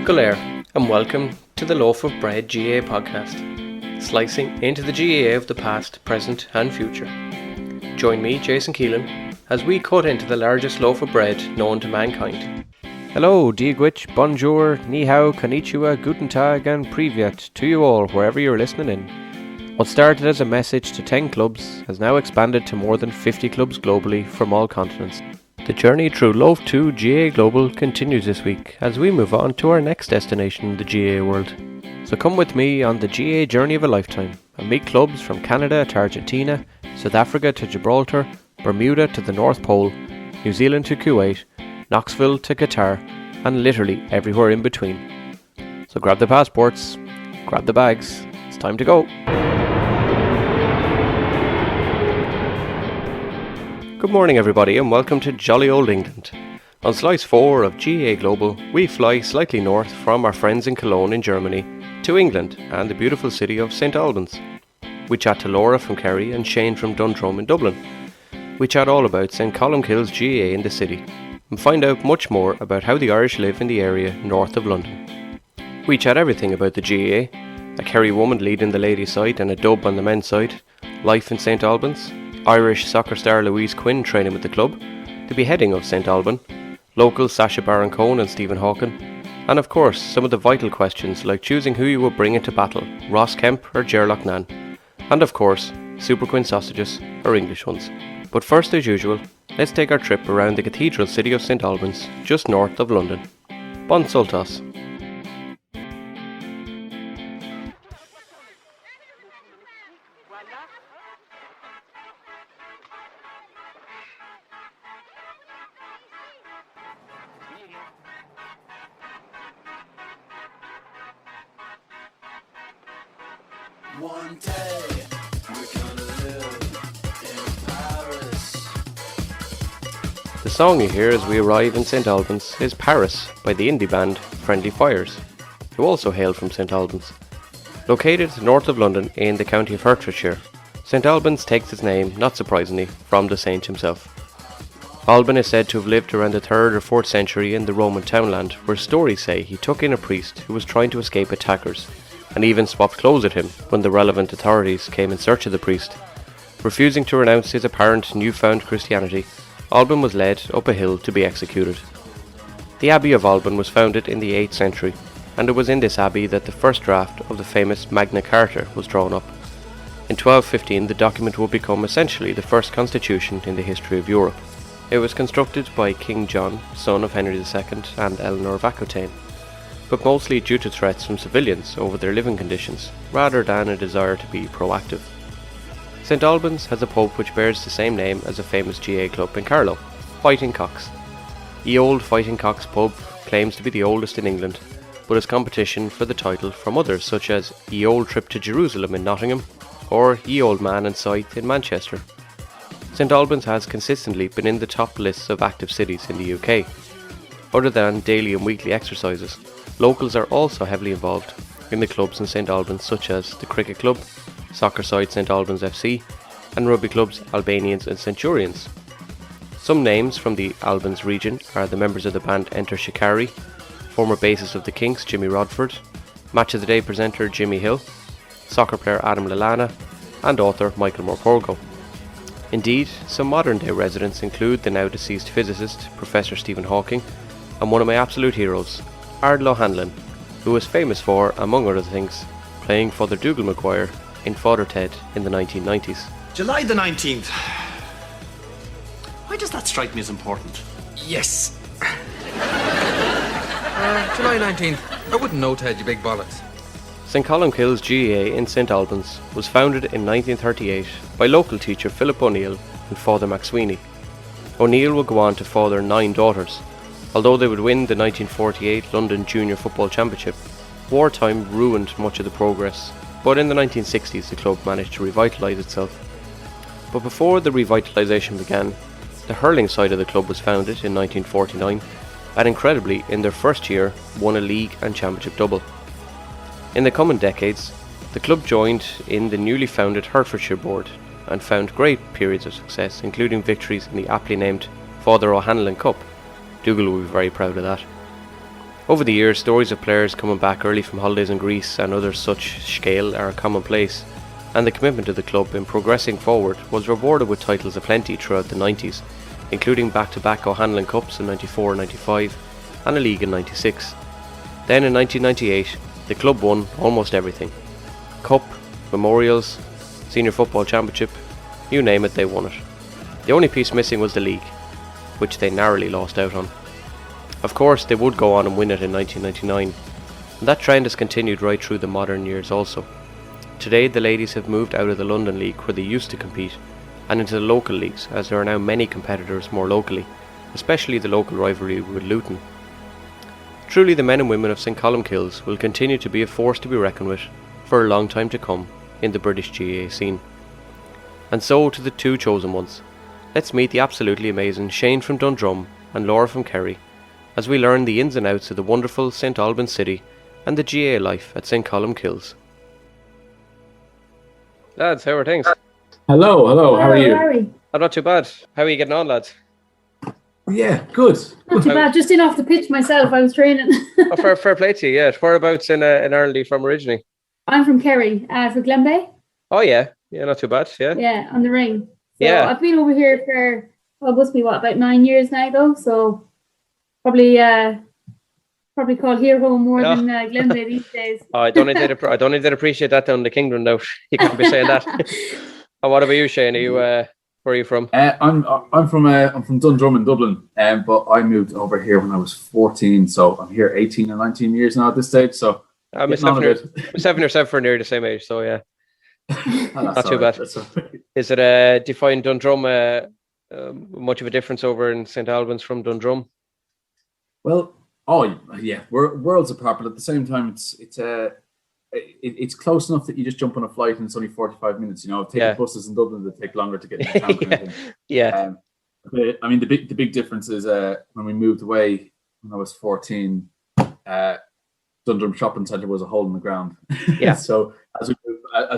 Golair, and welcome to the Loaf of Bread GAA podcast, slicing into the GAA of the past, present and future. Join me, Jason Keelan, as we cut into the largest loaf of bread known to mankind. Hello, Diagwich, bonjour, ni hao, konnichiwa, guten tag and privyet to you all wherever you're listening in. What started as a message to 10 clubs has now expanded to more than 50 clubs globally from all continents. The journey through Loaf 2 GAA Global continues this week as we move on to our next destination in the GAA world. So come with me on the GAA journey of a lifetime and meet clubs from Canada to Argentina, South Africa to Gibraltar, Bermuda to the North Pole, New Zealand to Kuwait, Knoxville to Qatar, and literally everywhere in between. So grab the passports, grab the bags, it's time to go. Good morning everybody and welcome to jolly old England. On slice 4 of GAA Global, we fly slightly north from our friends in Cologne in Germany to England and the beautiful city of St Albans. We chat to Laura from Kerry and Shane from Dundrum in Dublin. We chat all about St Colmcille's GAA in the city and find out much more about how the Irish live in the area north of London. We chat everything about the GAA, a Kerry woman leading the ladies' side and a dub on the men's side, life in St Albans, Irish soccer star Louise Quinn training with the club, the beheading of St Albans, locals Sasha, Baren, Cohen and Stephen Hawken, and of course some of the vital questions like choosing who you will bring into battle, Ross Kemp or Ger Loughnane, and of course Superquinn sausages or English ones. But first, as usual, let's take our trip around the cathedral city of St Albans, just north of London. Bon Sultas. One day we're gonna live in Paris. The song you hear as we arrive in St Albans is Paris by the indie band Friendly Fires, who also hail from St Albans. Located north of London in the county of Hertfordshire, St Albans takes its name, not surprisingly, from the saint himself. Alban is said to have lived around the 3rd or 4th century in the Roman townland, where stories say he took in a priest who was trying to escape attackers, and even swapped clothes at him when the relevant authorities came in search of the priest. Refusing to renounce his apparent newfound Christianity, Alban was led up a hill to be executed. The Abbey of Alban was founded in the 8th century, and it was in this abbey that the first draft of the famous Magna Carta was drawn up. In 1215 the document would become essentially the first constitution in the history of Europe. It was constructed by King John, son of Henry II and Eleanor of Aquitaine, but mostly due to threats from civilians over their living conditions, rather than a desire to be proactive. St Albans has a pub which bears the same name as a famous GAA club in Carlow, Fighting Cocks. Ye Old Fighting Cocks pub claims to be the oldest in England, but has competition for the title from others such as Ye Old Trip to Jerusalem in Nottingham, or Ye Old Man and Scythe in Manchester. St Albans has consistently been in the top lists of active cities in the UK. Other than daily and weekly exercises, locals are also heavily involved in the clubs in St Albans such as the Cricket Club, soccer side St Albans FC, and rugby clubs Albanians and Centurions. Some names from the Albans region are the members of the band Enter Shikari, former bassist of the Kinks Jimmy Rodford, Match of the Day presenter Jimmy Hill, soccer player Adam Lallana, and author Michael Morpurgo. Indeed, some modern day residents include the now deceased physicist Professor Stephen Hawking and one of my absolute heroes, Ger Loughnane, who was famous for, among other things, playing Father Dougal Maguire in Father Ted in the 1990s. July the 19th. Why does that strike me as important? Yes. July 19th. I wouldn't know, Ted, you big bollocks. St Colmcille's GAA in St Albans was founded in 1938 by local teacher Philip O'Neill and Father McSweeney. O'Neill would go on to father 9 daughters. Although they would win the 1948 London Junior Football Championship, wartime ruined much of the progress, but in the 1960s the club managed to revitalise itself. But before the revitalisation began, the hurling side of the club was founded in 1949 and incredibly, in their first year, won a league and championship double. In the coming decades, the club joined in the newly founded Hertfordshire board and found great periods of success, including victories in the aptly named Father O'Hanlon Cup. Dougal will be very proud of that. Over the years, stories of players coming back early from holidays in Greece and other such scale are commonplace, and the commitment of the club in progressing forward was rewarded with titles aplenty throughout the 90s, including back-to-back O'Hanlon Cups in 94 and 95 and a league in 96. Then in 1998, the club won almost everything. Cup, Memorials, Senior Football Championship, you name it, they won it. The only piece missing was the league, which they narrowly lost out on. Of course, they would go on and win it in 1999, and that trend has continued right through the modern years also. Today, the ladies have moved out of the London League where they used to compete, and into the local leagues, as there are now many competitors more locally, especially the local rivalry with Luton. Truly, the men and women of St Colmcille will continue to be a force to be reckoned with for a long time to come in the British GAA scene. And so to the two chosen ones. Let's meet the absolutely amazing Shane from Dundrum and Laura from Kerry, as we learn the ins and outs of the wonderful St Albans city and the GAA life at St Colmcille. Lads, how are things? Hello, how are you? I'm not too bad. How are you getting on, lads? Yeah, good. Not too bad. Just in off the pitch myself. I was training. Fair play to you, yeah. Whereabouts in Ireland are you from originally? I'm from Kerry, for Glenbeigh. Oh, yeah. Yeah, not too bad, yeah. Yeah, on the ring. So yeah. I've been over here for, it must be, about 9 years now, though. So probably call here home more than Glenbeigh these days. Oh, I don't need to appreciate that down in the kingdom now. You can't be saying that. And what about you, Shane? Are you, where are you from? I'm from Dundrum in Dublin, but I moved over here when I was 14, so I'm here 18 or 19 years now at this stage. So myself and yourself are near the same age, so yeah. Not too bad. Is it do you find Dundrum much of a difference over in St Albans from Dundrum? Well, yeah, we're worlds apart, but at the same time, it's close enough that you just jump on a flight and it's only 45 minutes. You know, taking buses in Dublin that take longer to get into town. Kind of thing. Yeah. I mean, the big difference is when we moved away when I was 14. Dundrum Shopping Centre was a hole in the ground. Yeah. So as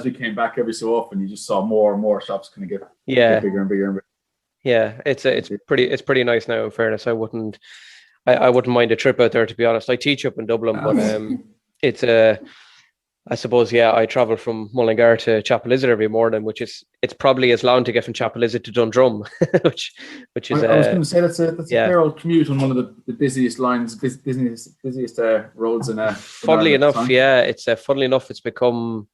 we came back every so often, you just saw more and more shops kind of get bigger and bigger and bigger. Yeah, it's pretty nice now. In fairness, I wouldn't mind a trip out there, to be honest. I teach up in Dublin, but it's I suppose, yeah, I travel from Mullingar to Chapelizod every morning, it's probably as long to get from Chapelizod to Dundrum, which is. I was going to say that's a fair old commute on one of the busiest lines, busiest roads in. Funnily enough, yeah, funnily enough, it's become,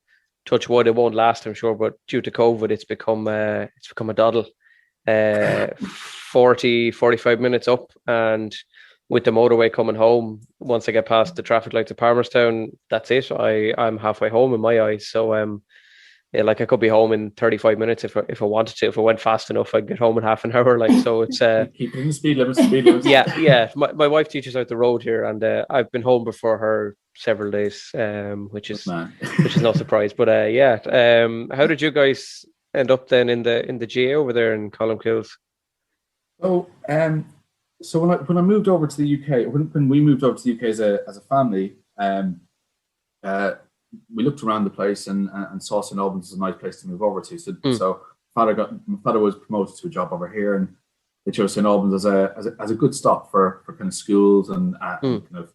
touch wood, it won't last, I'm sure, but due to COVID, it's become a doddle. 45 minutes up, and with the motorway coming home, once I get past the traffic lights of Palmerstown, that's it. I'm halfway home in my eyes. So I could be home in 35 minutes if I wanted to. If I went fast enough, I'd get home in half an hour. So it's keeping the speed limits. Yeah. My wife teaches out the road here, and I've been home before her several days, which is no surprise. But how did you guys end up then in the GA over there in Colmcille? So when I moved over to the UK, when we moved over to the UK as a family, we looked around the place and saw St Albans as a nice place to move over to. So my father was promoted to a job over here, and they chose St Albans as a good stop for kind of schools and kind of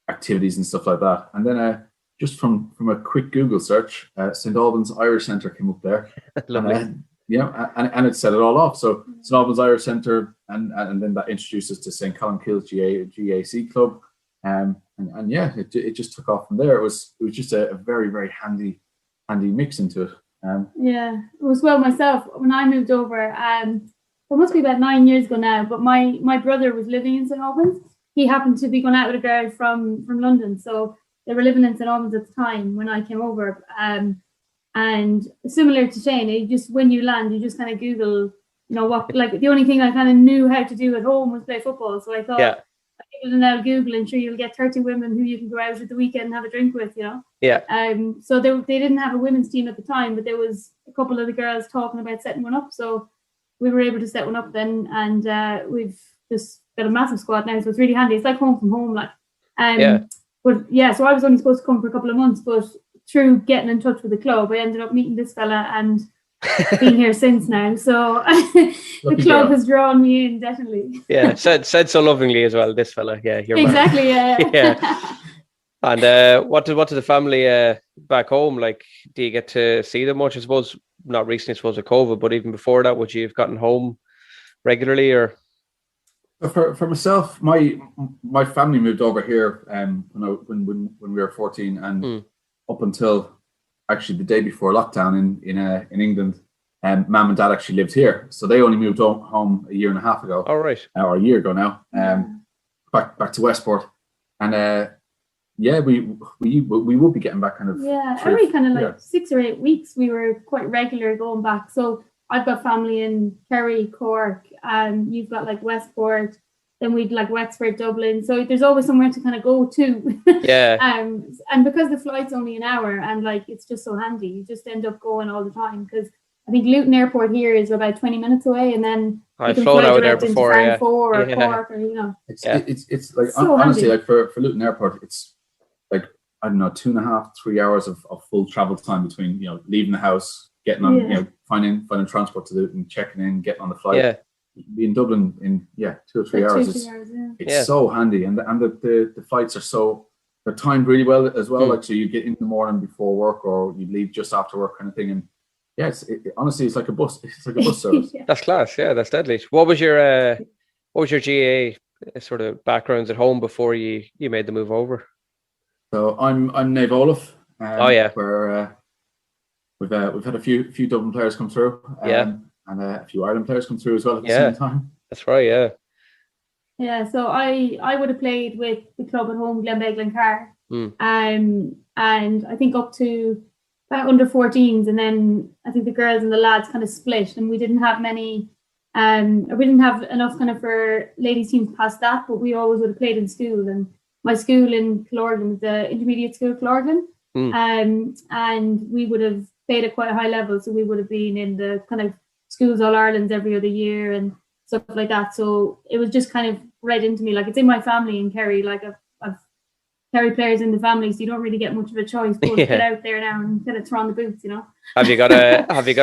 activities and stuff like that. And then just from a quick Google search, St Albans Irish Centre came up there. Lovely. And it set it all off. So St Albans Irish Centre, and then that introduced us to St Colmcille GAC Club, it just took off from there. It was just a very, very handy mix into it. It was myself when I moved over. It must be about 9 years ago now. But my brother was living in St Albans. He happened to be going out with a girl from London, so they were living in St Albans at the time when I came over. And similar to Shane, when you land, you just kind of Google, what, like the only thing I kind of knew how to do at home was play football. So I thought, I give it an old Google and sure you'll get 30 women who you can go out at the weekend and have a drink with, Yeah. So they didn't have a women's team at the time, but there was a couple of the girls talking about setting one up. So we were able to set one up then, and we've just got a massive squad now. So it's really handy. It's like home from home, like. So I was only supposed to come for a couple of months, but through getting in touch with the club, I ended up meeting this fella, and been here since now. So the club has drawn me in, definitely. Yeah, said so lovingly as well, this fella. Yeah, you're exactly. Yeah. And what did the family back home like? Do you get to see them much? I suppose not recently, I suppose of COVID, but even before that, would you have gotten home regularly or? For myself, my family moved over here when we were 14, and up until actually the day before lockdown in England, Mum and Dad actually lived here, so they only moved home a year and a half ago. Oh, right. Or a year ago now. Back to Westport, and we will be getting back kind of every kind of like 6 or 8 weeks. We were quite regular going back. So I've got family in Kerry, Cork, and you've got like Westport. Then we'd like Wexford, Dublin. So there's always somewhere to kind of go to. Yeah. And because the flight's only an hour, and like it's just so handy, you just end up going all the time. Because I think Luton Airport here is about 20 minutes away, and then I've flown out there before, or Cork, or It's like so honestly, handy. like for Luton Airport, it's like I don't know, 2.5, 3 hours of full travel time between leaving the house, getting on finding transport to Luton, checking in, getting on the flight. Yeah. Be in Dublin in 2 or 3 hours. It's so handy, and the flights are they're timed really well as well. Like, so you get in the morning before work, or you leave just after work, kind of thing. And honestly, it's like a bus. It's like a bus service. That's class. Yeah, that's deadly. What was your GAA sort of backgrounds at home before you made the move over? So I'm Nave Olaf. Where we've had a few Dublin players come through. And a few Ireland players come through as well at the same time. That's right, yeah. Yeah, so I would have played with the club at home, Glenbeigh Glencar. And I think up to about under 14s, and then I think the girls and the lads kind of split, and we didn't have many, we didn't have enough kind of for ladies teams past that, but we always would have played in school. And my school in Killorglin was the intermediate school of Killorglin, and we would have played at quite a high level, so we would have been in the kind of schools All Irelands every other year and stuff like that. So it was just kind of read into me, like it's in my family in Kerry. Like I've Kerry players in the family, so you don't really get much of a choice. But get out there now and kind of throw on the boots, Have you got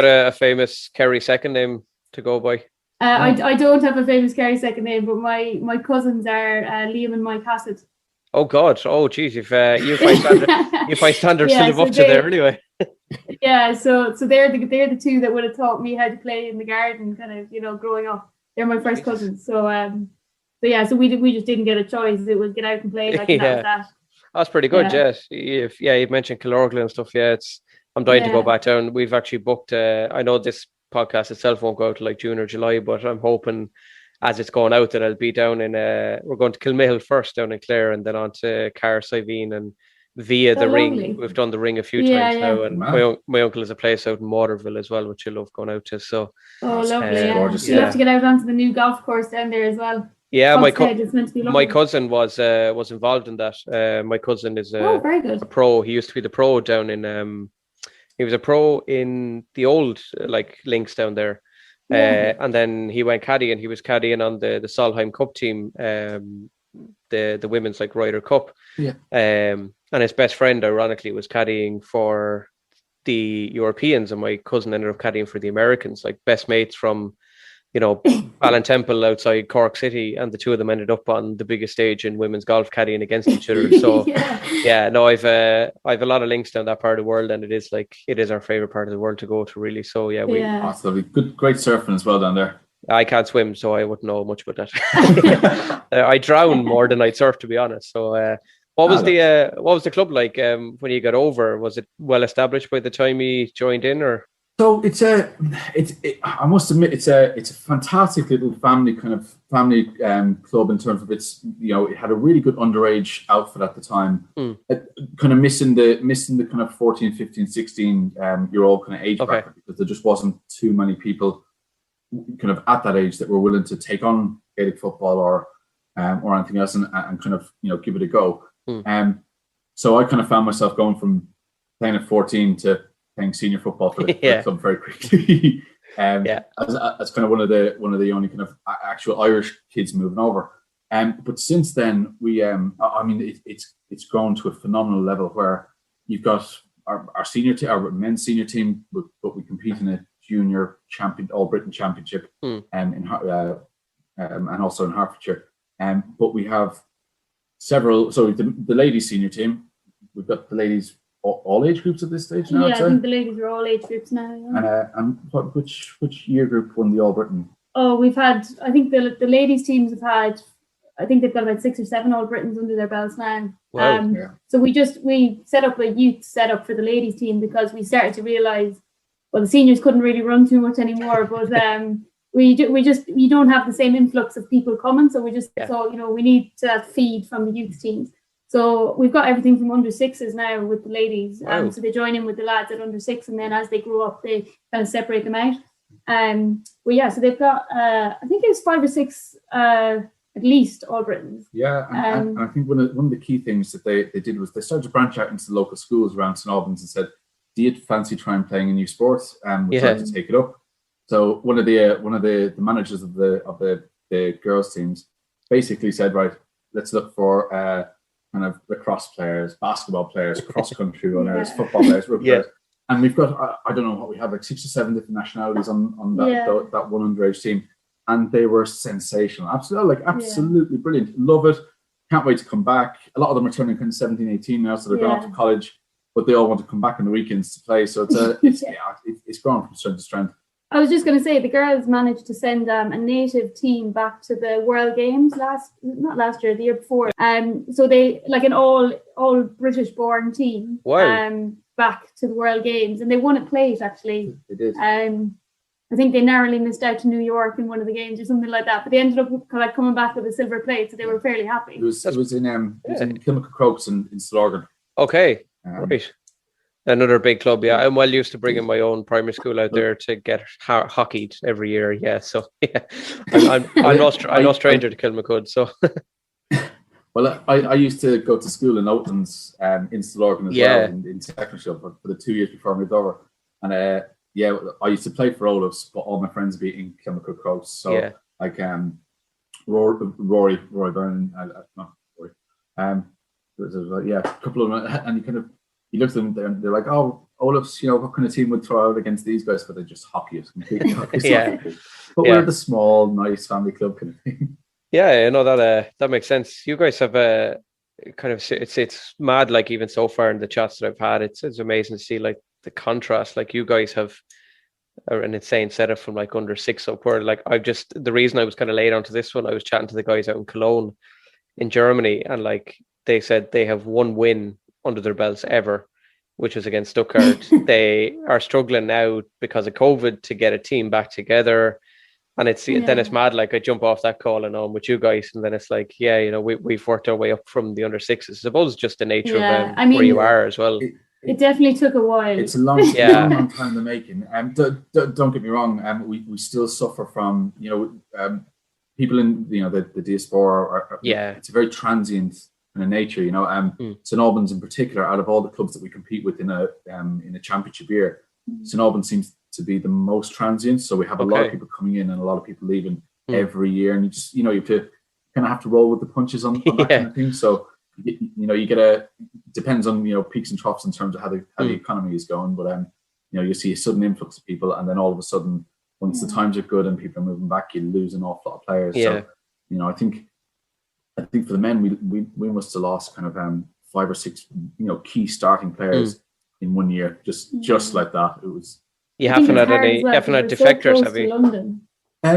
a famous Kerry second name to go by? I don't have a famous Kerry second name, but my cousins are Liam and Mike Hassett. Oh God! Oh geez, you find standards to live up to there anyway. Yeah, so they're the two that would have taught me how to play in the garden, kind of growing up. They're my first cousins. So so we just didn't get a choice. It was get out and play, like, and that was that. That's pretty good. You've mentioned Killorglin and stuff. I'm dying to go back down. We've actually booked. I know this podcast itself won't go out to like June or July, but I'm hoping as it's going out that I'll be down in. We're going to Kilmahill first down in Clare, and then on to Carsiveen and via the ring. We've done the ring a few times now, and my uncle has a place out in Waterville as well, which I love going out to. So lovely, gorgeous. You'll have to get out onto the new golf course down there as well. Yeah, my cousin was involved in that. My cousin is very good. A pro. He used to be the pro down in. He was a pro in the old like links down there, and then he went caddy, and he was caddying on the Solheim Cup team, the women's like Ryder Cup. And his best friend, ironically, was caddying for the Europeans, and my cousin ended up caddying for the Americans, like best mates from, Ballintemple outside Cork City, and the two of them ended up on the biggest stage in women's golf caddying against each other. So I've a lot of links down that part of the world, and it is our favorite part of the world to go to, really. So it's lovely. Great surfing as well down there. I can't swim, so I wouldn't know much about that. I drown more than I'd surf, to be honest. So what was the club like when you got over? Was it well established by the time you joined in, or? So I must admit it's a fantastic little family club in terms of its, it had a really good underage outfit at the time, kind of missing the kind of 14, 15, 16 year old kind of age bracket, because there just wasn't too many people kind of at that age that were willing to take on Gaelic football or anything else and kind of give it a go. So I kind of found myself going from playing at 14 to playing senior football for the club very quickly. As kind of one of the only kind of actual Irish kids moving over. But since then it's grown to a phenomenal level where you've got our senior team, our men's senior team, but we compete in a junior champion, All Britain Championship, and also in Hertfordshire. But we have several. So the ladies' senior team, we've got the ladies all age groups at this stage now. Yeah, I think the ladies are all age groups now. Yeah. And which year group won the All Britain? Oh, we've had. I think the ladies' teams have had. I think they've got about 6 or 7 All Britons under their belts now. Wow. So we set up a youth setup for the ladies' team because we started to realise, well, the seniors couldn't really run too much anymore, but we don't have the same influx of people coming, so we just thought, we need to feed from the youth teams. So we've got everything from under 6s now with the ladies. Wow. So they join in with the lads at under 6, and then as they grow up, they kind of separate them out. So they've got I think it's 5 or 6 at least All Britons. Yeah, and I think one of the key things that they did was they started to branch out into the local schools around St Albans and said, "Do you fancy trying playing a new sport?" We'd like to take it up. So one of the managers of the girls teams basically said, "Right, let's look for kind of lacrosse players, basketball players, cross country runners, football players, rugby players." And we've got I don't know what we have, like 6 or 7 different nationalities on that one underage team. And they were sensational. Absolutely brilliant. Love it. Can't wait to come back. A lot of them are turning kind of 17, 18 now, so they're going off to college, but they all want to come back on the weekends to play. So it's grown from strength to strength. I was just going to say, the girls managed to send a native team back to the World Games the year before. So they, like an all British born team, back to the World Games, and they won at plate actually. They did. I think they narrowly missed out to New York in one of the games or something like that, but they ended up coming back with a silver plate, so they were fairly happy. It was in Kilmacud Crokes in Slorgan. Okay, right. Another big club, yeah. I'm well used to bringing my own primary school out there to get hockeyed every year, yeah. So yeah, I'm no stranger to Kilmacud, so. Well, I used to go to school in Oatlands in Slorgan as well, in secondary school for the 2 years before I moved over, and I used to play for Olaf's, but all my friends be in Kilmacud Crokes. So like Rory Baren, not Rory. A couple of them, and you look at them and they're like, "Oh, Olaf's, what kind of team would throw out against these guys?" But they just hockey us completely. But we're the small, nice family club kind of thing. Yeah, that makes sense. You guys have a kind of it's mad. Like even so far in the chats that I've had, it's amazing to see like the contrast. Like you guys have an insane setup from like under 6 upward. Like the reason I was kind of late onto this one, I was chatting to the guys out in Cologne in Germany, and like they said they have 1 win under their belts ever, which was against Stuttgart. They are struggling now because of COVID to get a team back together. And then it's mad. Like I jump off that call and on with you guys, and then it's like, we've worked our way up from the under 6s. I suppose just the nature of where you are as well. It definitely took a while. It's a long time in the making. Don't get me wrong. We still suffer from people in the diaspora. It's a very transient kind of nature. St Albans in particular, out of all the clubs that we compete with in a championship year, St Albans seems to be the most transient. So we have a lot of people coming in and a lot of people leaving every year, and you have to kind of have to roll with the punches on that kind of thing. So you get depends on peaks and troughs in terms of how the economy is going, but you see a sudden influx of people, and then all of a sudden, once the times are good and people are moving back, you lose an awful lot of players. So I think for the men we must have lost kind of 5 or 6 key starting players in 1 year, just like that. It was. You haven't had any defectors, have you?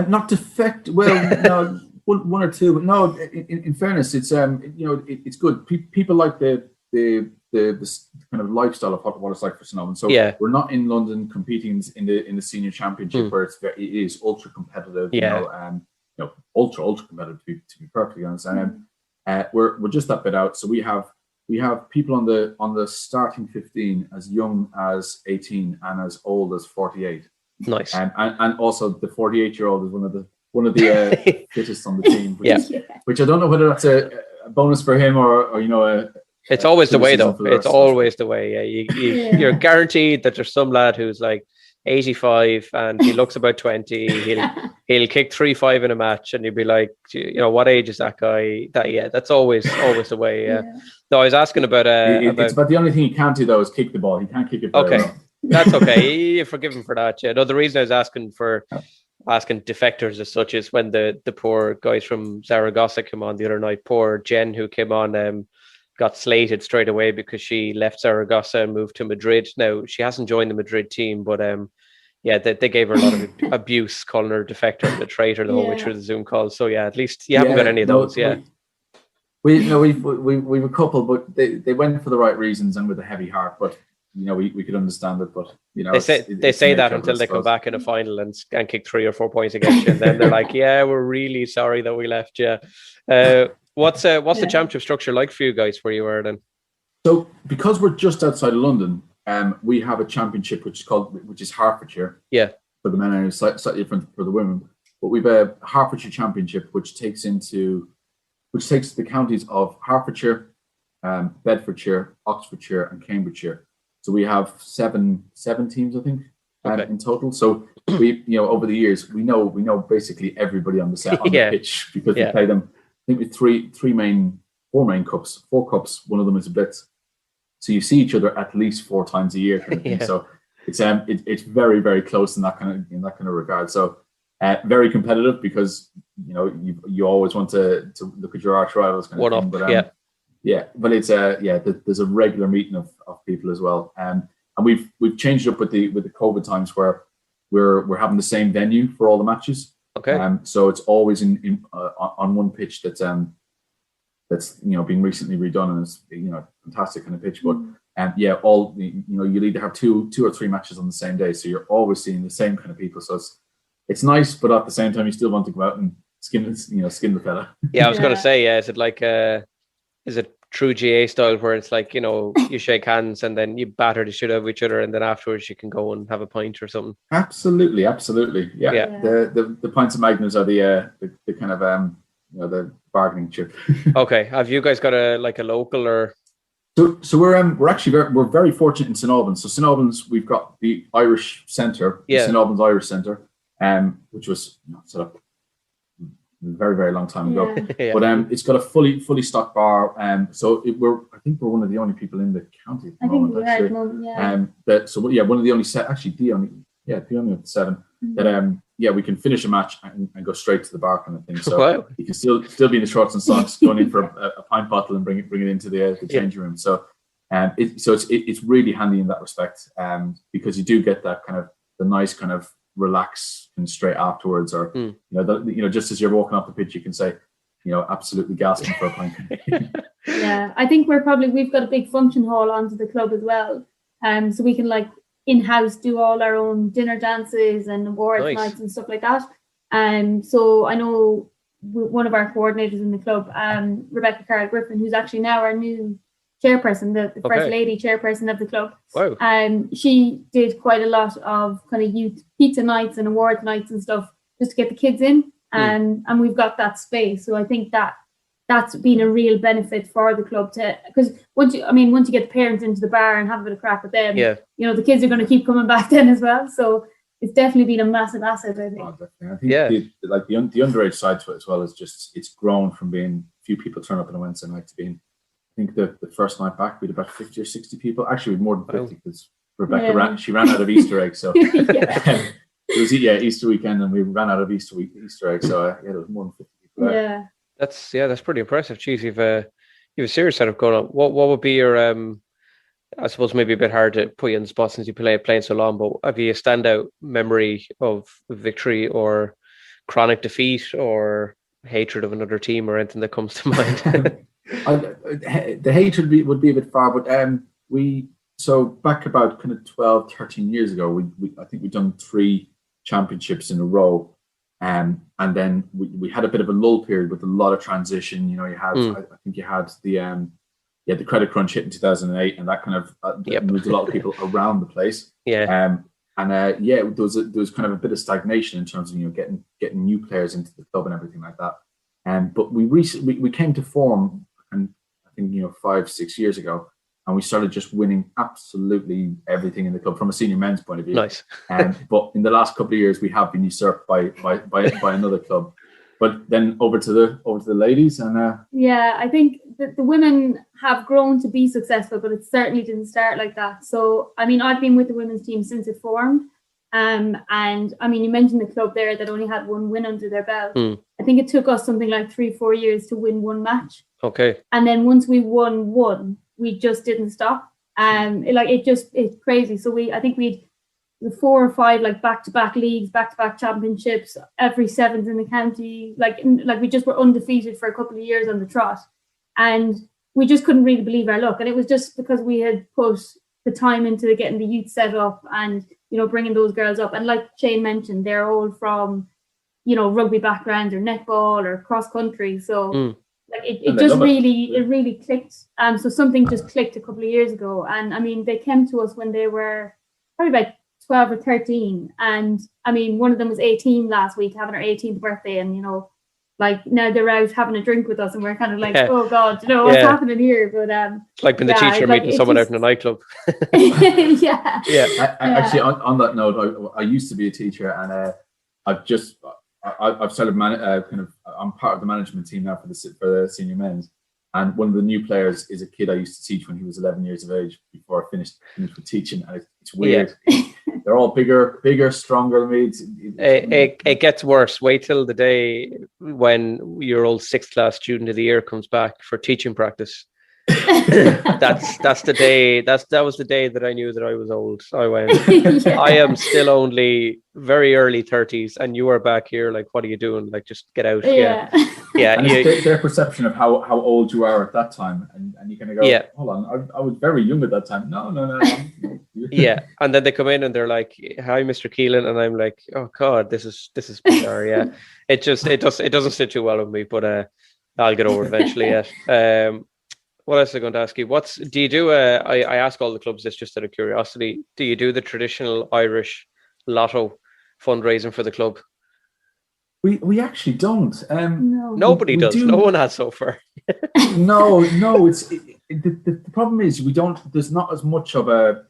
Not defect. Well, no, 1 or 2, but no. In fairness, it's it's good. People like the kind of lifestyle of what it's like for St Albans. So we're not in London competing in the senior championship where it is ultra competitive. Ultra competitive to be perfectly honest. And we're just that bit out. So we have people on the starting 15 as young as 18 and as old as 48. Nice. And also the 48-year-old is one of the fittest on the team. Which I don't know whether that's a bonus for him or it's always the way though. It's always the way. You're guaranteed that there's some lad who's like 85 and he looks about 20. He'll kick 3-5 in a match, and you'll be like, what age is that guy? That's always the way. No, I was asking about. It's about the only thing he can't do though is kick the ball. He can't kick it. Okay. Well. That's okay. You're forgiven for that. Yeah. No, the reason I was asking defectors as such is when the poor guys from Zaragoza came on the other night. Poor Jen, who came on, got slated straight away because she left Zaragoza and moved to Madrid. Now she hasn't joined the Madrid team, but they gave her a lot of abuse, calling her defector and a traitor the whole way through the Zoom call. So yeah, at least you haven't got any of those. We've a couple, but they went for the right reasons and with a heavy heart. But we could understand it. But they say that until they come back in a final and kick 3 or 4 points against you, and then they're like, "Yeah, we're really sorry that we left you." What's the championship structure like for you guys where you are then? So because we're just outside of London, we have a championship which is Hertfordshire. Yeah. For the men and slightly different for the women. But we've a Hertfordshire championship which takes the counties of Hertfordshire, Bedfordshire, Oxfordshire, and Cambridgeshire. So we have seven teams, I think, in total. So we, over the years, we know basically everybody on the set on the pitch because we play them. I think with four main cups, 4 cups. One of them is a blitz. So you see each other at least 4 times a year. Kind of thing. So it's very, very close in that kind of regard. So very competitive because you always want to look at your arch rivals kind of thing. But but it's there's a regular meeting of people as well. And we've changed it up with the COVID times where we're having the same venue for all the matches. Okay. So it's always on one pitch that's being recently redone, and it's fantastic kind of pitch. But you'll either have two or 3 matches on the same day, so you're always seeing the same kind of people. So it's nice, but at the same time you still want to go out and skin the fella. Yeah, I was going to say, is it like is it true GAA style where it's like you shake hands and then you batter the shit out of each other, and then afterwards you can go and have a pint or something? Absolutely. Yeah. The pints of Magners are the kind of the bargaining chip. Okay. Have you guys got a local or? So we're very fortunate in St Albans. So St Albans, we've got the Irish Centre, St Albans Irish Centre, which was set up a very, very long time ago. But it's got a fully stocked bar. So I think we're one of the only people in the county at the moment. One of the only the only of the 7 that we can finish a match and go straight to the bar kind of thing. So you can still be in the shorts and socks, going in for a pint bottle and bring it into the changing room. So it's really handy in that respect, because you do get that kind of the nice kind of relax and straight afterwards, or just as you're walking off the pitch, you can say, absolutely gasping for a pint. Yeah, I think we've got a big function hall onto the club as well, so we can in-house do all our own dinner dances and awards nights and stuff like that. So I know one of our coordinators in the club, Rebecca Carl Griffin, who's actually now our new chairperson, the first lady chairperson of the club. Wow. She did quite a lot of kind of youth pizza nights and awards nights and stuff just to get the kids in. And we've got that space. So I think that's been a real benefit for the club because once you get the parents into the bar and have a bit of crack with them, the kids are going to keep coming back then as well. So it's definitely been a massive asset, I think. Oh, definitely. I think the underage side to it as well is just, it's grown from being a few people turn up on a Wednesday night to being, I think the first night back we had about 50 or 60 people. Actually, we had more than 50 because Rebecca ran out of Easter eggs. So it was Easter weekend and we ran out of Easter eggs. So there was more than 50 people there. Yeah. That's pretty impressive. Jeez, you've a serious setup going on. What would be your I suppose maybe a bit hard to put you in the spot since you playing so long, but have you a standout memory of victory or chronic defeat or hatred of another team or anything that comes to mind? The hatred would be a bit far, but so back about kind of 12, 13 years ago, I think we'd done 3 championships in a row. And then we had a bit of a lull period with a lot of transition. You had, I think you had the credit crunch hit in 2008, and that kind of moved a lot of people around the place. Yeah. There was kind of a bit of stagnation in terms of getting new players into the club and everything like that. But we came to form, and I think 5-6 years ago, and we started just winning absolutely everything in the club from a senior men's point of view. Nice. But in the last couple of years, we have been usurped by another club. But then over to the ladies, and I think the women have grown to be successful, but it certainly didn't start like that. So, I mean, I've been with the women's team since it formed. And I mean, you mentioned the club there that only had one win under their belt. I think it took us something like 3-4 years to win one match. Okay. And then once we won one, we just didn't stop. It's crazy. So I think we'd the 4 or 5 like back-to-back leagues, back-to-back championships, every 7th in the county. Like we just were undefeated for a couple of years on the trot, and we just couldn't really believe our luck. And it was just because we had put the time into getting the youth set up and bringing those girls up. And like Shane mentioned, they're all from rugby background or netball or cross country. So it really clicked. So something just clicked a couple of years ago. And I mean, they came to us when they were probably about 12 or 13, and I mean, one of them was 18 last week, having her 18th birthday, and now they're out having a drink with us, and we're kind of like, oh God, what's happening here? But it's like being the teacher meeting someone out in a nightclub. Actually, on that note, I used to be a teacher, and I've started I'm part of the management team now for the senior men's. And one of the new players is a kid I used to teach when he was 11 years of age before I finished with teaching. And it's weird. Yeah. They're all bigger, stronger than me. It gets worse. Wait till the day when your old 6th class student of the year comes back for teaching practice. That's the day. That was the day that I knew that I was old. I went. I am still only very early 30s, and you are back here. Like, what are you doing? Like, just get out. Yeah. And it's their perception of how old you are at that time, and you kind of go, hold on, I was very young at that time. No. Yeah, and then they come in and they're like, "Hi, Mr. Keelan," and I'm like, "Oh God, this is bizarre." Yeah, it doesn't sit too well with me, but I'll get over it eventually. What else am I going to ask you? Do you do? I ask all the clubs this just out of curiosity. Do you do the traditional Irish lotto fundraising for the club? We actually don't. No. Nobody does. No one has so far. No. The problem is we don't. There's not as much of a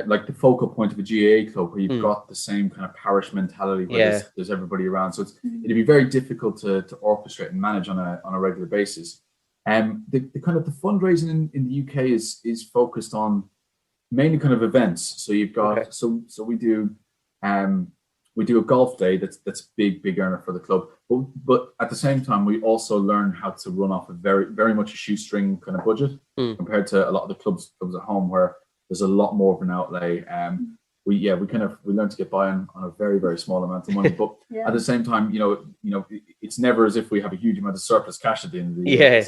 like the focal point of a GAA club where you've got the same kind of parish mentality where there's everybody around. So it'd be very difficult to orchestrate and manage on a regular basis. The kind of the fundraising in the UK is focused on mainly kind of events. So you've got so we do a golf day that's big earner for the club. But at the same time, we also learn how to run off a very very much a shoestring kind of budget compared to a lot of the clubs at home where there's a lot more of an outlay. We learn to get by on a very very small amount of money, but at the same time, it's never as if we have a huge amount of surplus cash at the end of the year.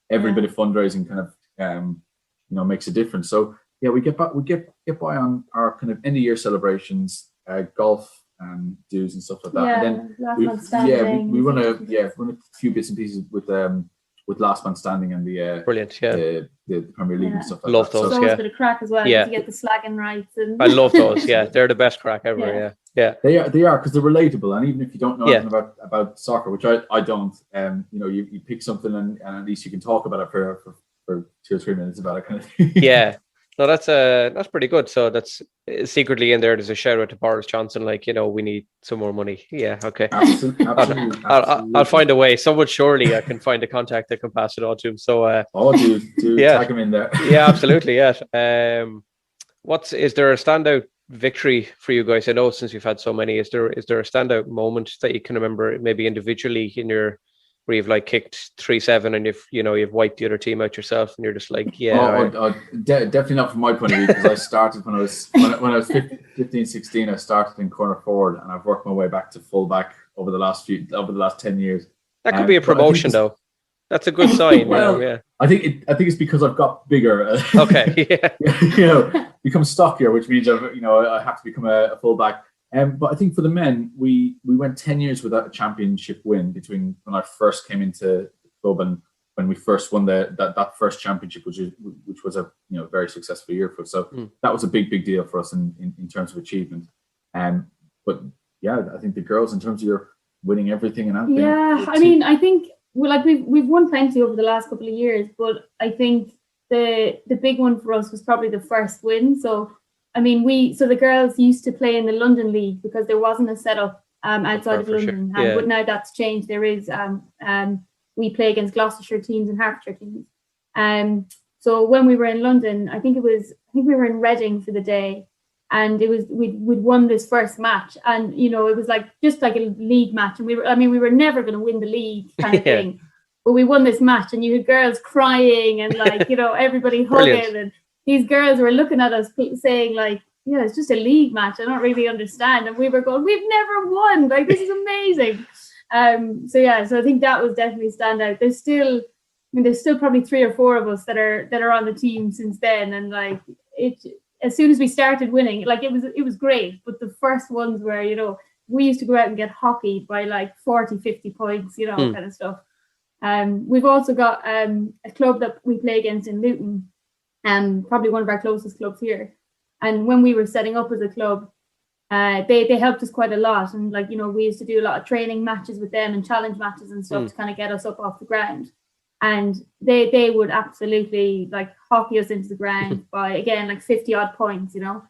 Every bit of fundraising kind of makes a difference. So we get by on our kind of end of year celebrations, golf dues and stuff like that. And then we run a few bits and pieces with Last Man Standing and the brilliant, the Premier League and stuff like love that. Those, so it's a bit of crack as well to get the slagging rights. And I love those. Yeah, they're the best crack ever. Yeah. They are because they're relatable, and even if you don't know anything about soccer, which I don't, you pick something and at least you can talk about it for 2 or 3 minutes about it kind of thing. Yeah. No, that's pretty good. So that's secretly in there. There's a shout out to Boris Johnson, like, we need some more money. Yeah, okay. Absolutely. I'll find a way. Someone surely I can find a contact that can pass it on to him. So tag him in there. Yeah, absolutely. Yeah. Is there a standout victory for you guys? I know since you've had so many, is there a standout moment that you can remember, maybe individually where you've like kicked 3-7 and you've wiped the other team out yourself and you're just like, definitely not from my point of view, because I started when I was 15, 16. I started in corner forward and I've worked my way back to full back over the last 10 years. That could be a promotion though. That's a good sign. I think it's because I've got bigger. Okay. Yeah. Become stockier, which means I have to become a full back. But I think for the men, we went 10 years without a championship win between when I first came into the club and when we first won that first championship, which was a very successful year for us. So that was a big deal for us in terms of achievement. But I think the girls, in terms of your winning everything and everything. Yeah, I mean, I think we've won plenty over the last couple of years, but I think the big one for us was probably the first win. So I mean, the girls used to play in the London League because there wasn't a setup outside of London, but now that's changed. There is we play against Gloucestershire teams and Hertfordshire teams. So when we were in London, I think we were in Reading for the day, and we'd won this first match, and you know, it was like just like a league match, and we were never going to win the league kind of thing, but we won this match, and you had girls crying and like, you know, everybody hugging, and these girls were looking at us saying like, yeah, it's just a league match, I don't really understand, and we were going, we've never won, like this is amazing. So I think that was definitely stand out. There's still probably 3 or 4 of us that are on the team since then, and like it, as soon as we started winning, like it was great, but the first ones were, you know, we used to go out and get hockeyed by like 40-50 points, you know, kind of stuff. We've also got a club that we play against in Luton, probably one of our closest clubs here, and when we were setting up as a club, they helped us quite a lot, and like, you know, we used to do a lot of training matches with them and challenge matches and stuff to kind of get us up off the ground. And they would absolutely like hockey us into the ground by, again, like 50 odd points, you know.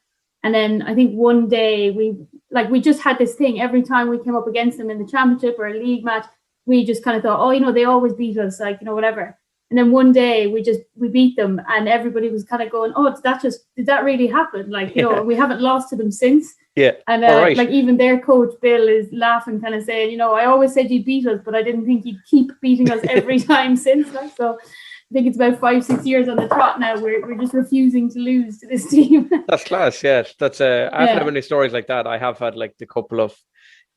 And then I think one day we just had this thing, every time we came up against them in the championship or a league match, we just kind of thought, oh, you know, they always beat us, like, you know, whatever. And then one day we beat them, and everybody was kind of going, oh, did that really happen? Like, you know, we haven't lost to them since. Yeah. And like even their coach Bill is laughing, kind of saying, you know, I always said you'd beat us, but I didn't think you'd keep beating us every time since. Like, so I think it's about 5-6 years on the trot now. We're just refusing to lose to this team. That's class. Yeah, that's I've had many stories like that. I have had like the couple of,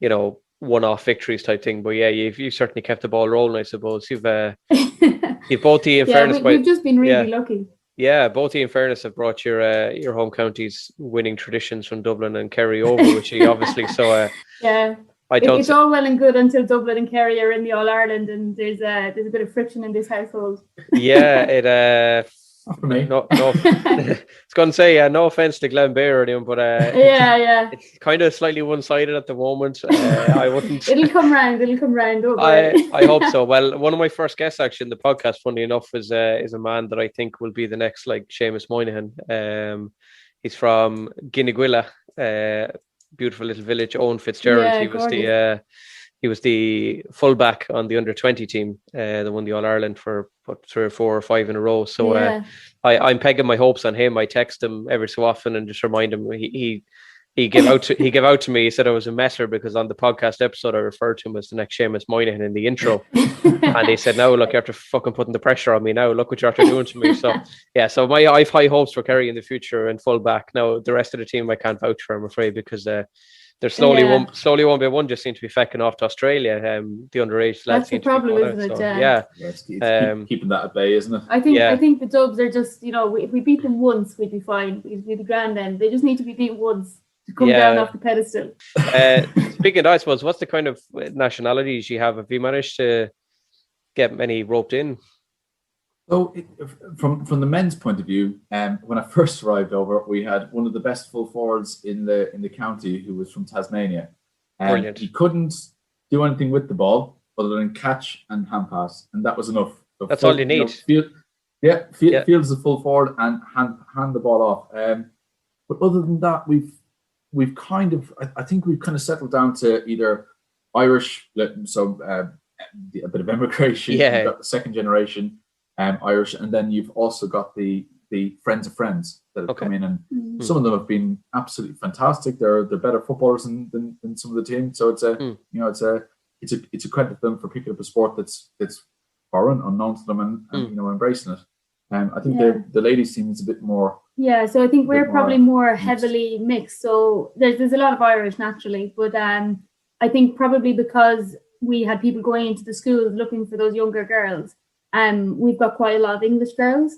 you know, one-off victories type thing, but yeah, you certainly kept the ball rolling, I suppose. You've both, in fairness, we've just been really lucky. Yeah, both in fairness have brought your home counties winning traditions from Dublin and Kerry over, which you obviously it's all well and good until Dublin and Kerry are in the All Ireland, and there's a bit of friction in this household. Yeah, Not for me. No. It's going to say no offense to Glen Bear or anyone, but it's kind of slightly one-sided at the moment. I wouldn't. It'll come round. I hope so. Well, one of my first guests actually in the podcast, funny enough, is a man that I think will be the next like Seamus Moynihan. He's from Guineguilla, beautiful little village. Owen Fitzgerald. Yeah, he was the fullback on the under-20 team that won the All-Ireland for 3 or 4 or 5 in a row. So I'm pegging my hopes on him. I text him every so often and just remind him. He gave out to me. He said I was a messer because on the podcast episode I referred to him as the next Seamus Moynihan in the intro. And he said, "Now look, you're after fucking putting the pressure on me. Now look what you're after doing to me." So yeah, so I've high hopes for Kerry in the future and fullback. Now the rest of the team I can't vouch for, I'm afraid, because they're slowly one by one just seem to be fecking off to Australia. The underage lads. That's the problem, isn't it? So, It's keeping that at bay, isn't it? I think the Dubs are just, you know, if we beat them once, we'd be fine. We'd be the grand end. They just need to be beaten once to come down off the pedestal. Speaking of that, I suppose, what's the kind of nationalities you have? Have you managed to get many roped in? So, from the men's point of view, when I first arrived over, we had one of the best full forwards in the county, who was from Tasmania. Brilliant. He couldn't do anything with the ball other than catch and hand pass, and that was enough. That's all you need. Fields the full forward and hand the ball off. But other than that, we've kind of, I think we've kind of settled down to either Irish, so a bit of immigration. Yeah. You've got the second generation. Irish, and then you've also got the friends of friends that have come in, and some of them have been absolutely fantastic. They're better footballers than some of the team. So it's a credit to them for picking up a sport that's foreign, unknown to them, and you know, embracing it. I think the ladies team is a bit more. Yeah, so I think we're probably more heavily mixed. So there's a lot of Irish naturally, but I think probably because we had people going into the schools looking for those younger girls. We've got quite a lot of English girls.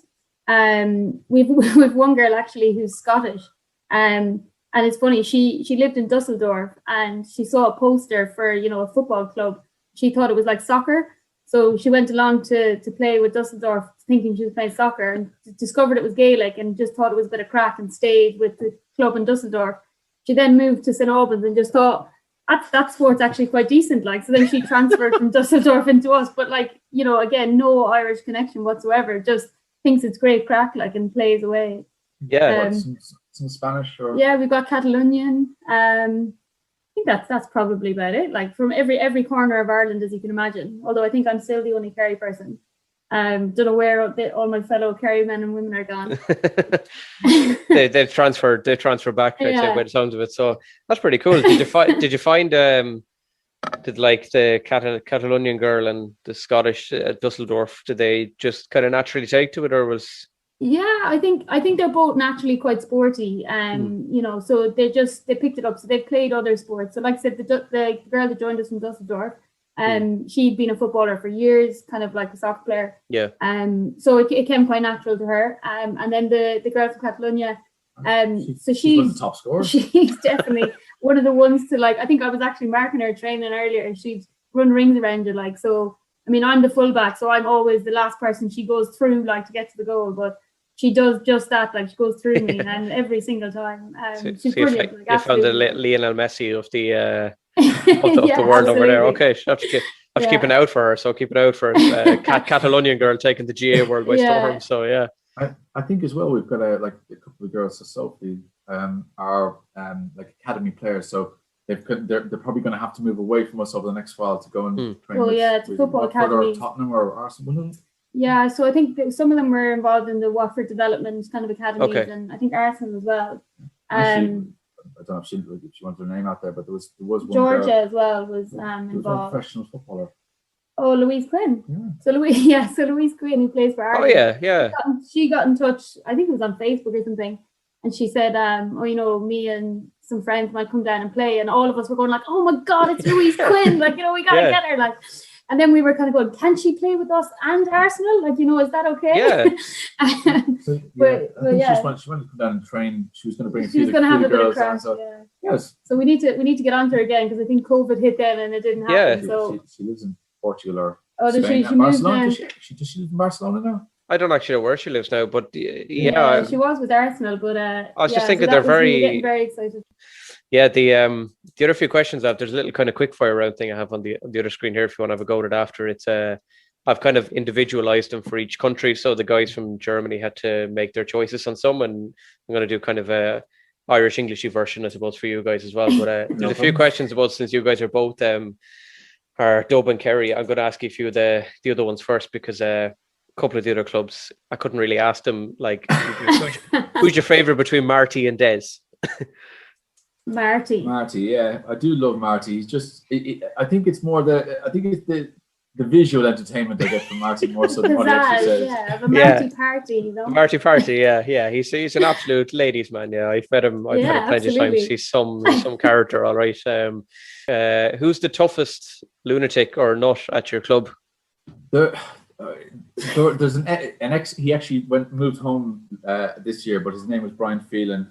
We've one girl actually who's Scottish. And it's funny, she lived in Dusseldorf and she saw a poster for, you know, a football club. She thought it was like soccer. So she went along to play with Dusseldorf thinking she was playing soccer, and discovered it was Gaelic and just thought it was a bit of crack and stayed with the club in Dusseldorf. She then moved to St Albans and just thought, that sport's actually quite decent, like. So then she transferred from Dusseldorf into us, but like, you know, again, no Irish connection whatsoever, just thinks it's great crack, like, and plays away. Some Spanish or we've got Catalonian. I think that's probably about it. Like from every corner of Ireland, as you can imagine. Although I think I'm still the only Kerry person. Don't know where all my fellow Kerry men and women are gone. they've transferred back, I'd say, by the sounds of it. So that's pretty cool. Did you find did like the Catalonian girl and the Scottish Dusseldorf, did they just kind of naturally take to it, or was? Yeah, I think they're both naturally quite sporty, you know, so they picked it up. So they played other sports. So like I said, the girl that joined us from Dusseldorf, she'd been a footballer for years, kind of like a soccer player. Yeah. So it came quite natural to her. And then the girl from Catalonia, so she was the top scorer. She's definitely one of the ones to like. I think I was actually marking her training earlier, and she'd run rings around you like. So I mean, I'm the fullback, so I'm always the last person she goes through, like, to get to the goal, but she does just that, like, she goes through me, and every single time. She's brilliant. You found the Lionel Messi of the world over there. Okay, I have to keep an eye out for her. So keep an eye out for Catalonian girl taking the GAA world by storm. So yeah, I think as well we've got a couple of girls. So Sophie are like academy players. So they're probably going to have to move away from us over the next while to go and train. Well, it's football academy. Tottenham or Arsenal. Yeah, so I think some of them were involved in the Watford development kind of academies, and I think Arsenal as well. I don't know if she wanted her name out there, but there was one Georgia girl, as well was involved. was a professional footballer. Oh, Louise Quinn. Yeah. So Louise Quinn, who plays for Ireland. Oh yeah. She got in touch. I think it was on Facebook or something, and she said, you know, me and some friends might come down and play, and all of us were going like, oh my God, it's Louise Quinn! Like, you know, we gotta get her, like. And then we were kind of going, can she play with us and Arsenal? Like, you know, is that okay? Yeah. She wanted to come down and train. She was going to bring a few of the girls down. So, yes. So we need to get onto her again, because I think COVID hit then and it didn't happen. So she lives in Portugal or Spain. She Barcelona. Does she live in Barcelona now? I don't actually know where she lives now, but she was with Arsenal. But I was just thinking we getting very excited. Yeah, the other few questions there's a little kind of quick fire round thing I have on the other screen here if you want to have a go at it after. It's I've kind of individualized them for each country, so the guys from Germany had to make their choices on some, and I'm going to do kind of a Irish Englishy version, I suppose, for you guys as well. But there's a few questions about, since you guys are both are Dub and Kerry, I'm going to ask you a few of the other ones first, because a couple of the other clubs I couldn't really ask them, like who's your favourite between Marty and Des? Marty, yeah, I do love Marty. He's just, I think it's the visual entertainment I get from Marty more so than what he actually says. Yeah, the Marty party, you know. Marty party, yeah. He's an absolute ladies' man. Yeah, I've met him plenty of times. He's some character, all right. Who's the toughest lunatic or nut at your club? There's an ex. He actually moved home this year, but his name was Brian Phelan.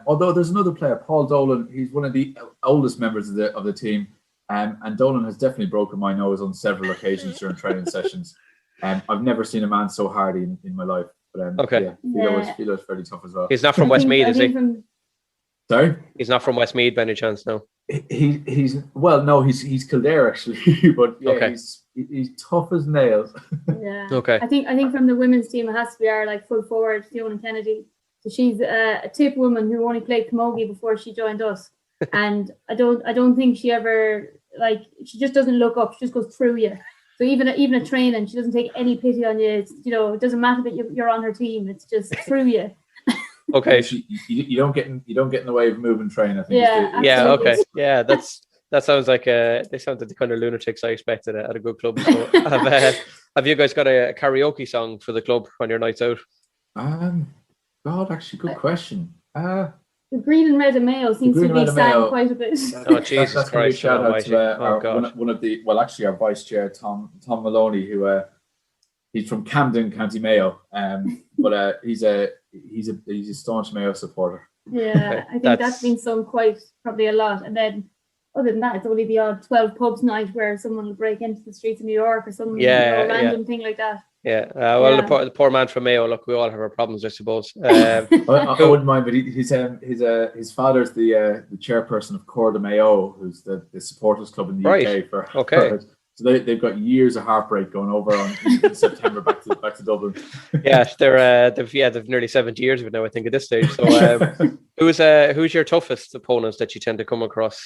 Although there's another player, Paul Dolan. He's one of the oldest members of the team, and Dolan has definitely broken my nose on several occasions during training sessions. I've never seen a man so hardy in my life. But Phelan's fairly tough as well. He's not from Westmeath, is he? Sorry, he's not from Westmeath by any chance, no. He's Kildare actually, but he's tough as nails. Yeah. Okay. I think from the women's team it has to be our like full forward Fiona Kennedy. So she's a tip woman who only played camogie before she joined us, and I don't think she ever, like, she just doesn't look up. She just goes through you. So even at training, she doesn't take any pity on you. It's, you know, it doesn't matter that you're on her team. It's just through you. Okay. You don't get in the way of moving train, I think. Yeah. Okay. Yeah. That sounds like they sound like the kind of lunatics I expected at a good club. So have you guys got a karaoke song for the club on your nights out? God, actually, good question. The Green and Red and Mayo seems to be sang quite a bit. Oh, Jesus Christ! Shout out to one of the our vice chair Tom Maloney, who he's from Camden, County Mayo, but he's a staunch Mayo supporter. Yeah, I think that's been sung quite probably a lot. And then other than that, it's only the odd 12 pubs night where someone will break into the streets of New York or some random thing like that. Yeah, the poor man from Mayo. Look, we all have our problems, I suppose. I wouldn't mind, but his father's the chairperson of Corps de Mayo, who's the supporters club in the UK. So they've got years of heartbreak going over in September back to Dublin. Yeah, they've nearly 70 years of it now, I think, at this stage. So who's your toughest opponents that you tend to come across?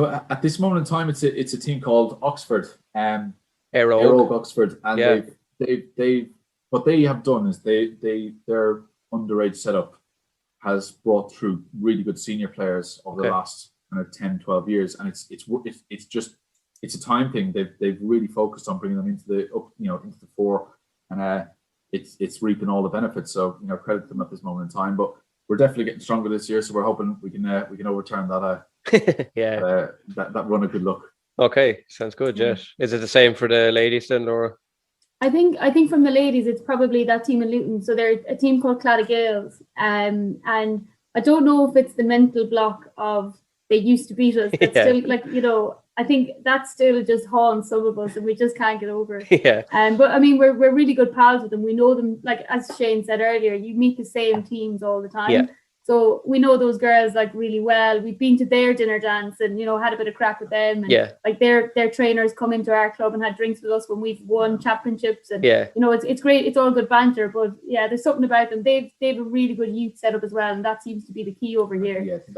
So at this moment in time, it's a team called Oxford, Aero. Oxford, and Yeah. they what they have done is their underage setup has brought through really good senior players over the last kind of 10, 12 years, and it's a time thing. They've really focused on bringing them into the fore, and it's reaping all the benefits. So credit to them at this moment in time. But we're definitely getting stronger this year, so we're hoping we can overturn that that run of good luck. Okay, sounds good. Yes. Is it the same for the ladies then, Laura? I think from the ladies, it's probably that team in Luton. So they're a team called Claddagh Gales, and I don't know if it's the mental block of they used to beat us. That's still I think that still just haunts some of us, and we just can't get over it. Yeah. But I mean, we're really good pals with them. We know them, like as Shane said earlier, you meet the same teams all the time. Yeah. So we know those girls like really well. We've been to their dinner dance and had a bit of crack with them. And like their trainers come into our club and had drinks with us when we've won championships. And it's great. It's all good banter. But there's something about them. They've a really good youth setup as well, and that seems to be the key over here. Yeah, I think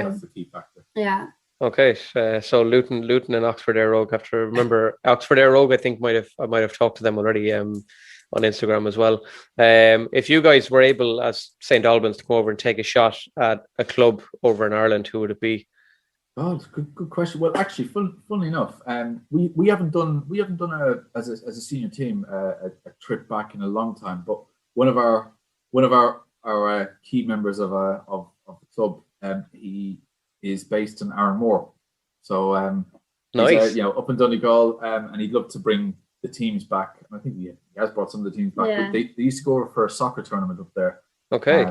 that's the key factor. Yeah. Okay, so Luton and Oxford Air Rogue. I have to remember Oxford Air Rogue. I think I might have talked to them already on Instagram as well. If you guys were able, as St Albans, to come over and take a shot at a club over in Ireland, who would it be? Oh, good question. Well, actually, funnily enough, we haven't done as a senior team a trip back in a long time. But one of our key members of the club, he is based in Arranmore, so nice. He's, up in Donegal, and he'd love to bring the teams back. And I think he has brought some of the teams back. Yeah. But they used to go over for a soccer tournament up there. Okay.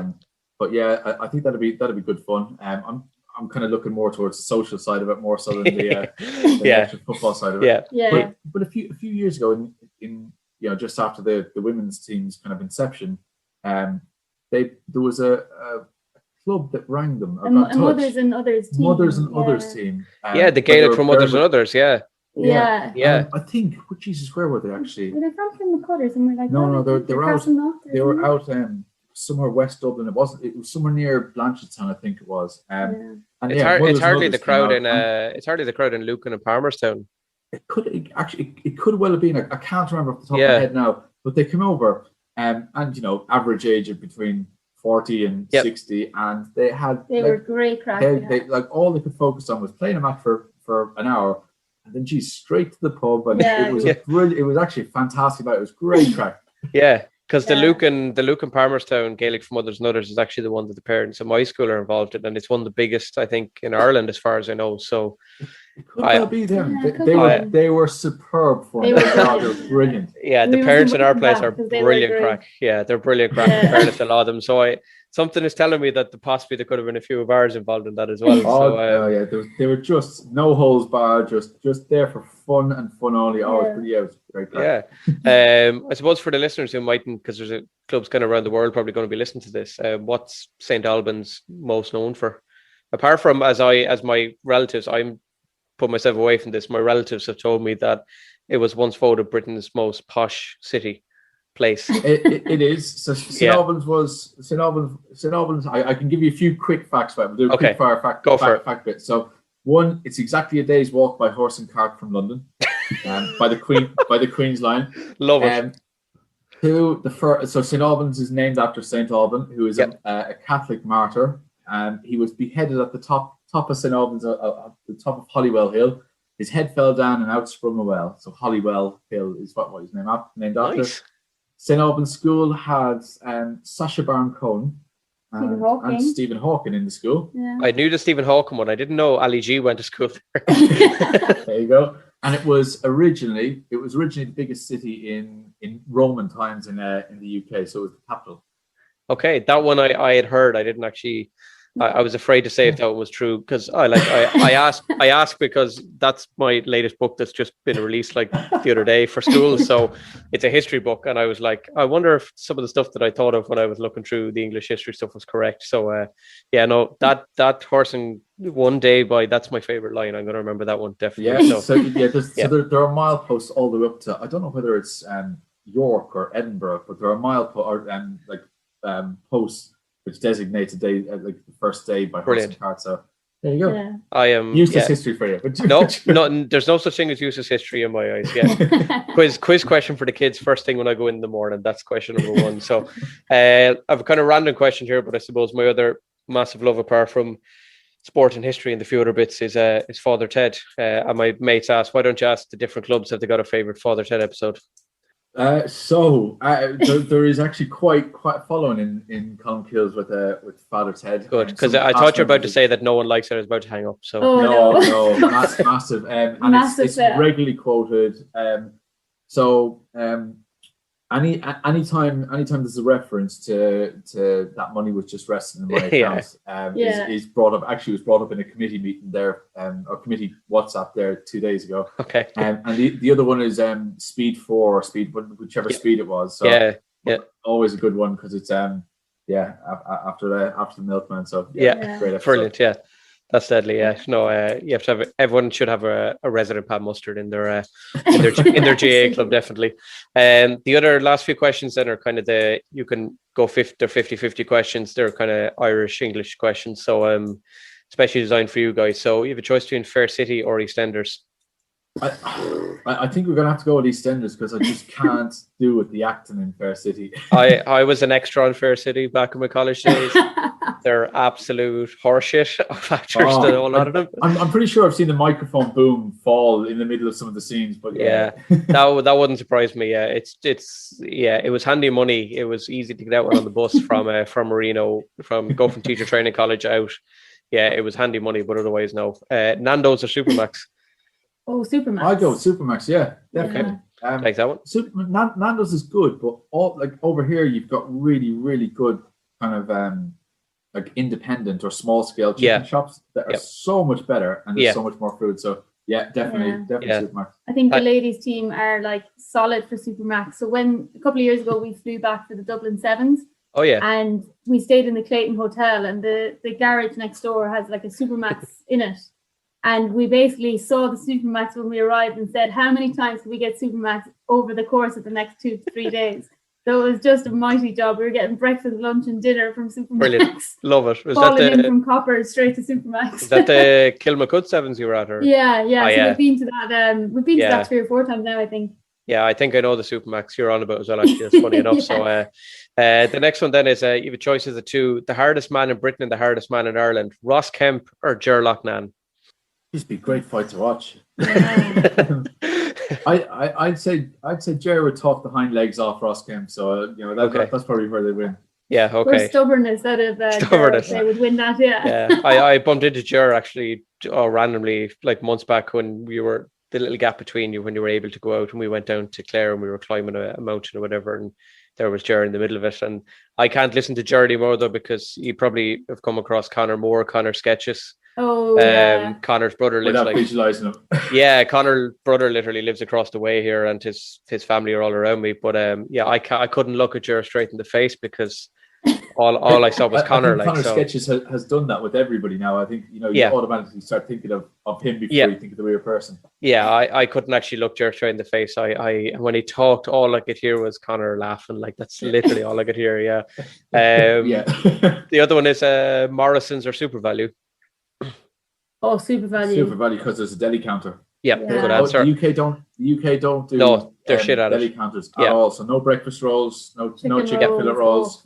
But yeah, I think that'd be good fun. I'm kind of looking more towards the social side of it more so than the actual football side of it. Yeah. But a few years ago, in just after the women's team's kind of inception, there was a club that rang them about Mothers and Others team. Others team. The Gaelic from Mothers and Others. Yeah. I think. Jesus, where were they actually? Were they from McCutter? Somewhere like No, that? they were out. They were out somewhere West Dublin. It was somewhere near Blanchardstown, I think it was. And it's hardly the crowd in Lucan and Palmerstown. It could well have been. I can't remember off the top of my head now. But they came over, and average age of between 40 and 60, and they were great crack. They like all they could focus on was playing a match for an hour, and then straight to the pub, and it was brilliant. It was actually fantastic. It was great crack. Yeah, because the Lucan Palmerstown Gaelic from Mothers and Others is actually the one that the parents of my school are involved in, and it's one of the biggest, I think, in Ireland as far as I know. So it could well be them. They were superb for them. They were brilliant. Yeah, the parents in our place are brilliant crack. Yeah, they're brilliant crack. Fairness to a lot of them. So something is telling me that possibly there could have been a few of ours involved in that as well. They were just no holds barred, just there for fun and fun only. It was great crack. Yeah. I suppose for the listeners who mightn't, because there's clubs kind of around the world probably going to be listening to this, what's St Albans most known for? Apart from, as my relatives, I'm put myself away from this. My relatives have told me that it was once voted Britain's most posh city place. It is. So St Albans. I can give you a few quick facts about it. We'll do a quick fire fact bit. So one, it's exactly a day's walk by horse and cart from London, by the Queen's Line. Love it. Two, so St Albans is named after St Alban, who is a Catholic martyr. He was beheaded at the top of St Albans, at the top of Holywell Hill. His head fell down and out sprung a well. So Holywell Hill is what he's named after. Nice. St Albans School had Sasha, Baren, Cohen, and Stephen Hawking in the school. Yeah. I knew the Stephen Hawking one. I didn't know Ali G went to school there. There you go. And it was originally the biggest city in Roman times in the UK. So it was the capital. Okay, that one I had heard. I didn't actually. I was afraid to say if that one was true because I asked because that's my latest book that's just been released like the other day for school. So it's a history book, and I was like, I wonder if some of the stuff that I thought of when I was looking through the English history stuff was correct. So that horse and one day by that's my favorite line. I'm going to remember that one definitely. Yeah. So there are mileposts all the way up to, I don't know whether it's York or Edinburgh, but there are posts which designate a day, like the first day by horse and cart. So There you go. Yeah. I am Useless history for you. No, there's no such thing as useless history in my eyes. Yeah. quiz question for the kids first thing when I go in the morning. That's question number one. So I have a kind of random question here, but I suppose my other massive love apart from sport and history and the few other bits is Father Ted. And my mates asked, why don't you ask the different clubs have they got a favourite Father Ted episode? There is actually quite a following in Colmcille with Father Ted. Good, because I thought you were about to say that no one likes it. I was about to hang up. So no, massive, and Massive, it's regularly quoted. Anytime there's a reference to that money was just resting in my account, is brought up. Actually, was brought up in a committee meeting there, or committee WhatsApp there 2 days ago. Okay. And the other one is whichever speed it was. So always a good one because it's after the milkman. So great episode. Brilliant. Yeah. That's deadly, yeah. No, you have to have everyone should have a resident Pat Mustard in their GAA club, definitely. The other last few questions then are kind of you can go 50-50 questions. They're kind of Irish English questions, so especially designed for you guys. So you have a choice between Fair City or EastEnders. I think we're gonna have to go with EastEnders because I just can't do with the acting in Fair City. I was an extra on Fair City back in my college days. They're absolute horseshit of actors, a lot of them. I'm pretty sure I've seen the microphone boom fall in the middle of some of the scenes, but that wouldn't surprise me. Yeah, it was handy money. It was easy to get out on the bus from Marino, from teacher training college out. Yeah, it was handy money, but otherwise no. Nando's or Supermax. Oh, Supermax. I go with Supermax. Yeah, definitely. Take that one. Nando's is good, but over here you've got really, really good kind of like independent or small scale chicken shops that are so much better and there's so much more food. So definitely Supermax. I think the ladies team are like solid for Supermax. So when a couple of years ago we flew back for the Dublin Sevens. Oh yeah. And we stayed in the Clayton Hotel and the garage next door has like a Supermax in it. And we basically saw the Supermax when we arrived and said, how many times can we get Supermax over the course of the next 2 to 3 days? So it was just a mighty job. We were getting breakfast, lunch and dinner from Supermax. Brilliant. Love it. Was falling in from Copper straight to Supermax. Is that the Kilmacud Sevens you were at? Or? Yeah. We've been to that. We've been to that 3 or 4 times now, I think. Yeah, I think I know the Supermax you're on about as well, actually. That's funny enough. So the next one then is you have a choice of the two, the hardest man in Britain and the hardest man in Ireland, Ross Kemp or Ger Loughnane. These be a great fight to watch. Yeah. I'd say Ger would talk the hind legs off Ross Kemp, so that's probably where they win. Yeah, okay. Or stubbornness out of stubbornness. They would win that. Yeah. I bumped into Ger actually randomly like months back when we were the little gap between you when you were able to go out and we went down to Clare and we were climbing a mountain or whatever and there was Ger in the middle of it. And I can't listen to Ger anymore though because you probably have come across Connor's sketches. Oh, yeah. Connor's brother lives Connor's brother literally lives across the way here and his family are all around me. But I couldn't look at Ger straight in the face because all I saw was Connor. Connor's sketches has done that with everybody now. I think you automatically start thinking of him before you think of the real person. Yeah, I couldn't actually look Ger straight in the face. I when he talked, all I could hear was Connor laughing. Like that's literally all I could hear. Yeah. The other one is Morrison's or SuperValu. Oh, SuperValu. SuperValu because there's a deli counter. Good answer. The UK don't do they're shit at deli counters at all. So no breakfast rolls, no chicken fillet rolls.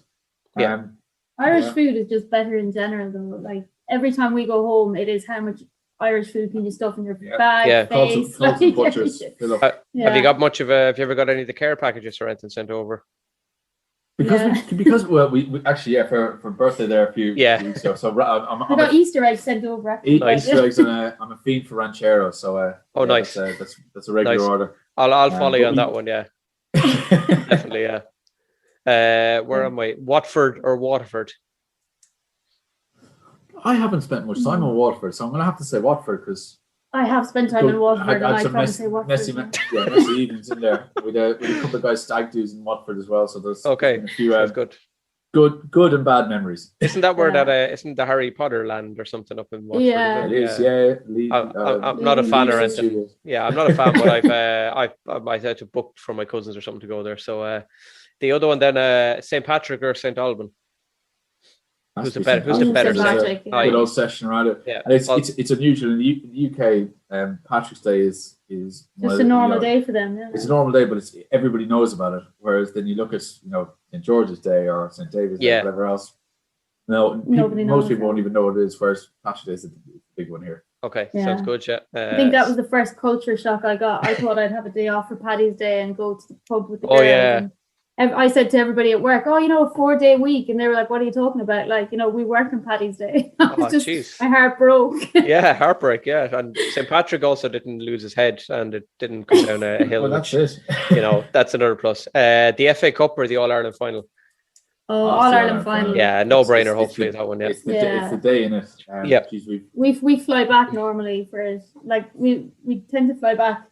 Irish food is just better in general though. Like every time we go home, it is how much Irish food can you stuff in your bag, face. Butchers. Have you got much of have you ever got any of the care packages or anything sent over? Because we actually for birthday there a few weeks ago. So I got Easter eggs sent over. Easter eggs and I'm a fiend for ranchero. So nice. That's a regular order. I'll follow you on that one. Yeah, definitely. Yeah. Where am I? Watford or Waterford? I haven't spent much time in Waterford, so I'm going to have to say Watford because I have spent time in Waterford, and I'd probably say Watford. Messy evenings in there with a couple of guys stag do's in Watford as well. So there's a few good and bad memories. Isn't that where isn't the Harry Potter land or something up in Watford? Yeah, it is. I'm not a fan or anything. Yeah, I'm not a fan, but I had to book for my cousins or something to go there. So the other one then, St Patrick or St Albans. Who's the That's better? Who's the St. better Patrick, left? yeah. Aye. Good old session around it. Yeah. And Well, it's unusual in the UK. Patrick's Day is one Just of a the, normal day for them. Yeah. It's a normal day, but it's everybody knows about it. Whereas then you look at St George's Day or St David's Day, Yeah. whatever else. No, Nobody knows most people that. won't even know what it is. Whereas Patrick's Day is the big one here. okay, Yeah. sounds good. Yeah. I think that was the first culture shock I got. I thought I'd have a day off for Paddy's Day and go to the pub with the Oh, girls. yeah. And I said to everybody at work, "Oh, a 4-day week," and they were like, "What are you talking about? Like, we work on Paddy's Day." I was just, jeez. my heart broke. Yeah, heartbreak. Yeah, and St. Patrick also didn't lose his head, and it didn't come down a hill. Well, that's which, it. that's another plus. The FA Cup or the All Ireland final? Oh, Oh, All it's the Ireland final. Yeah, no brainer. It's Hopefully the- that one. Yeah. It's the, Yeah. it's the day in it. Yep. Geez, We fly back normally for it. Like we tend to fly back.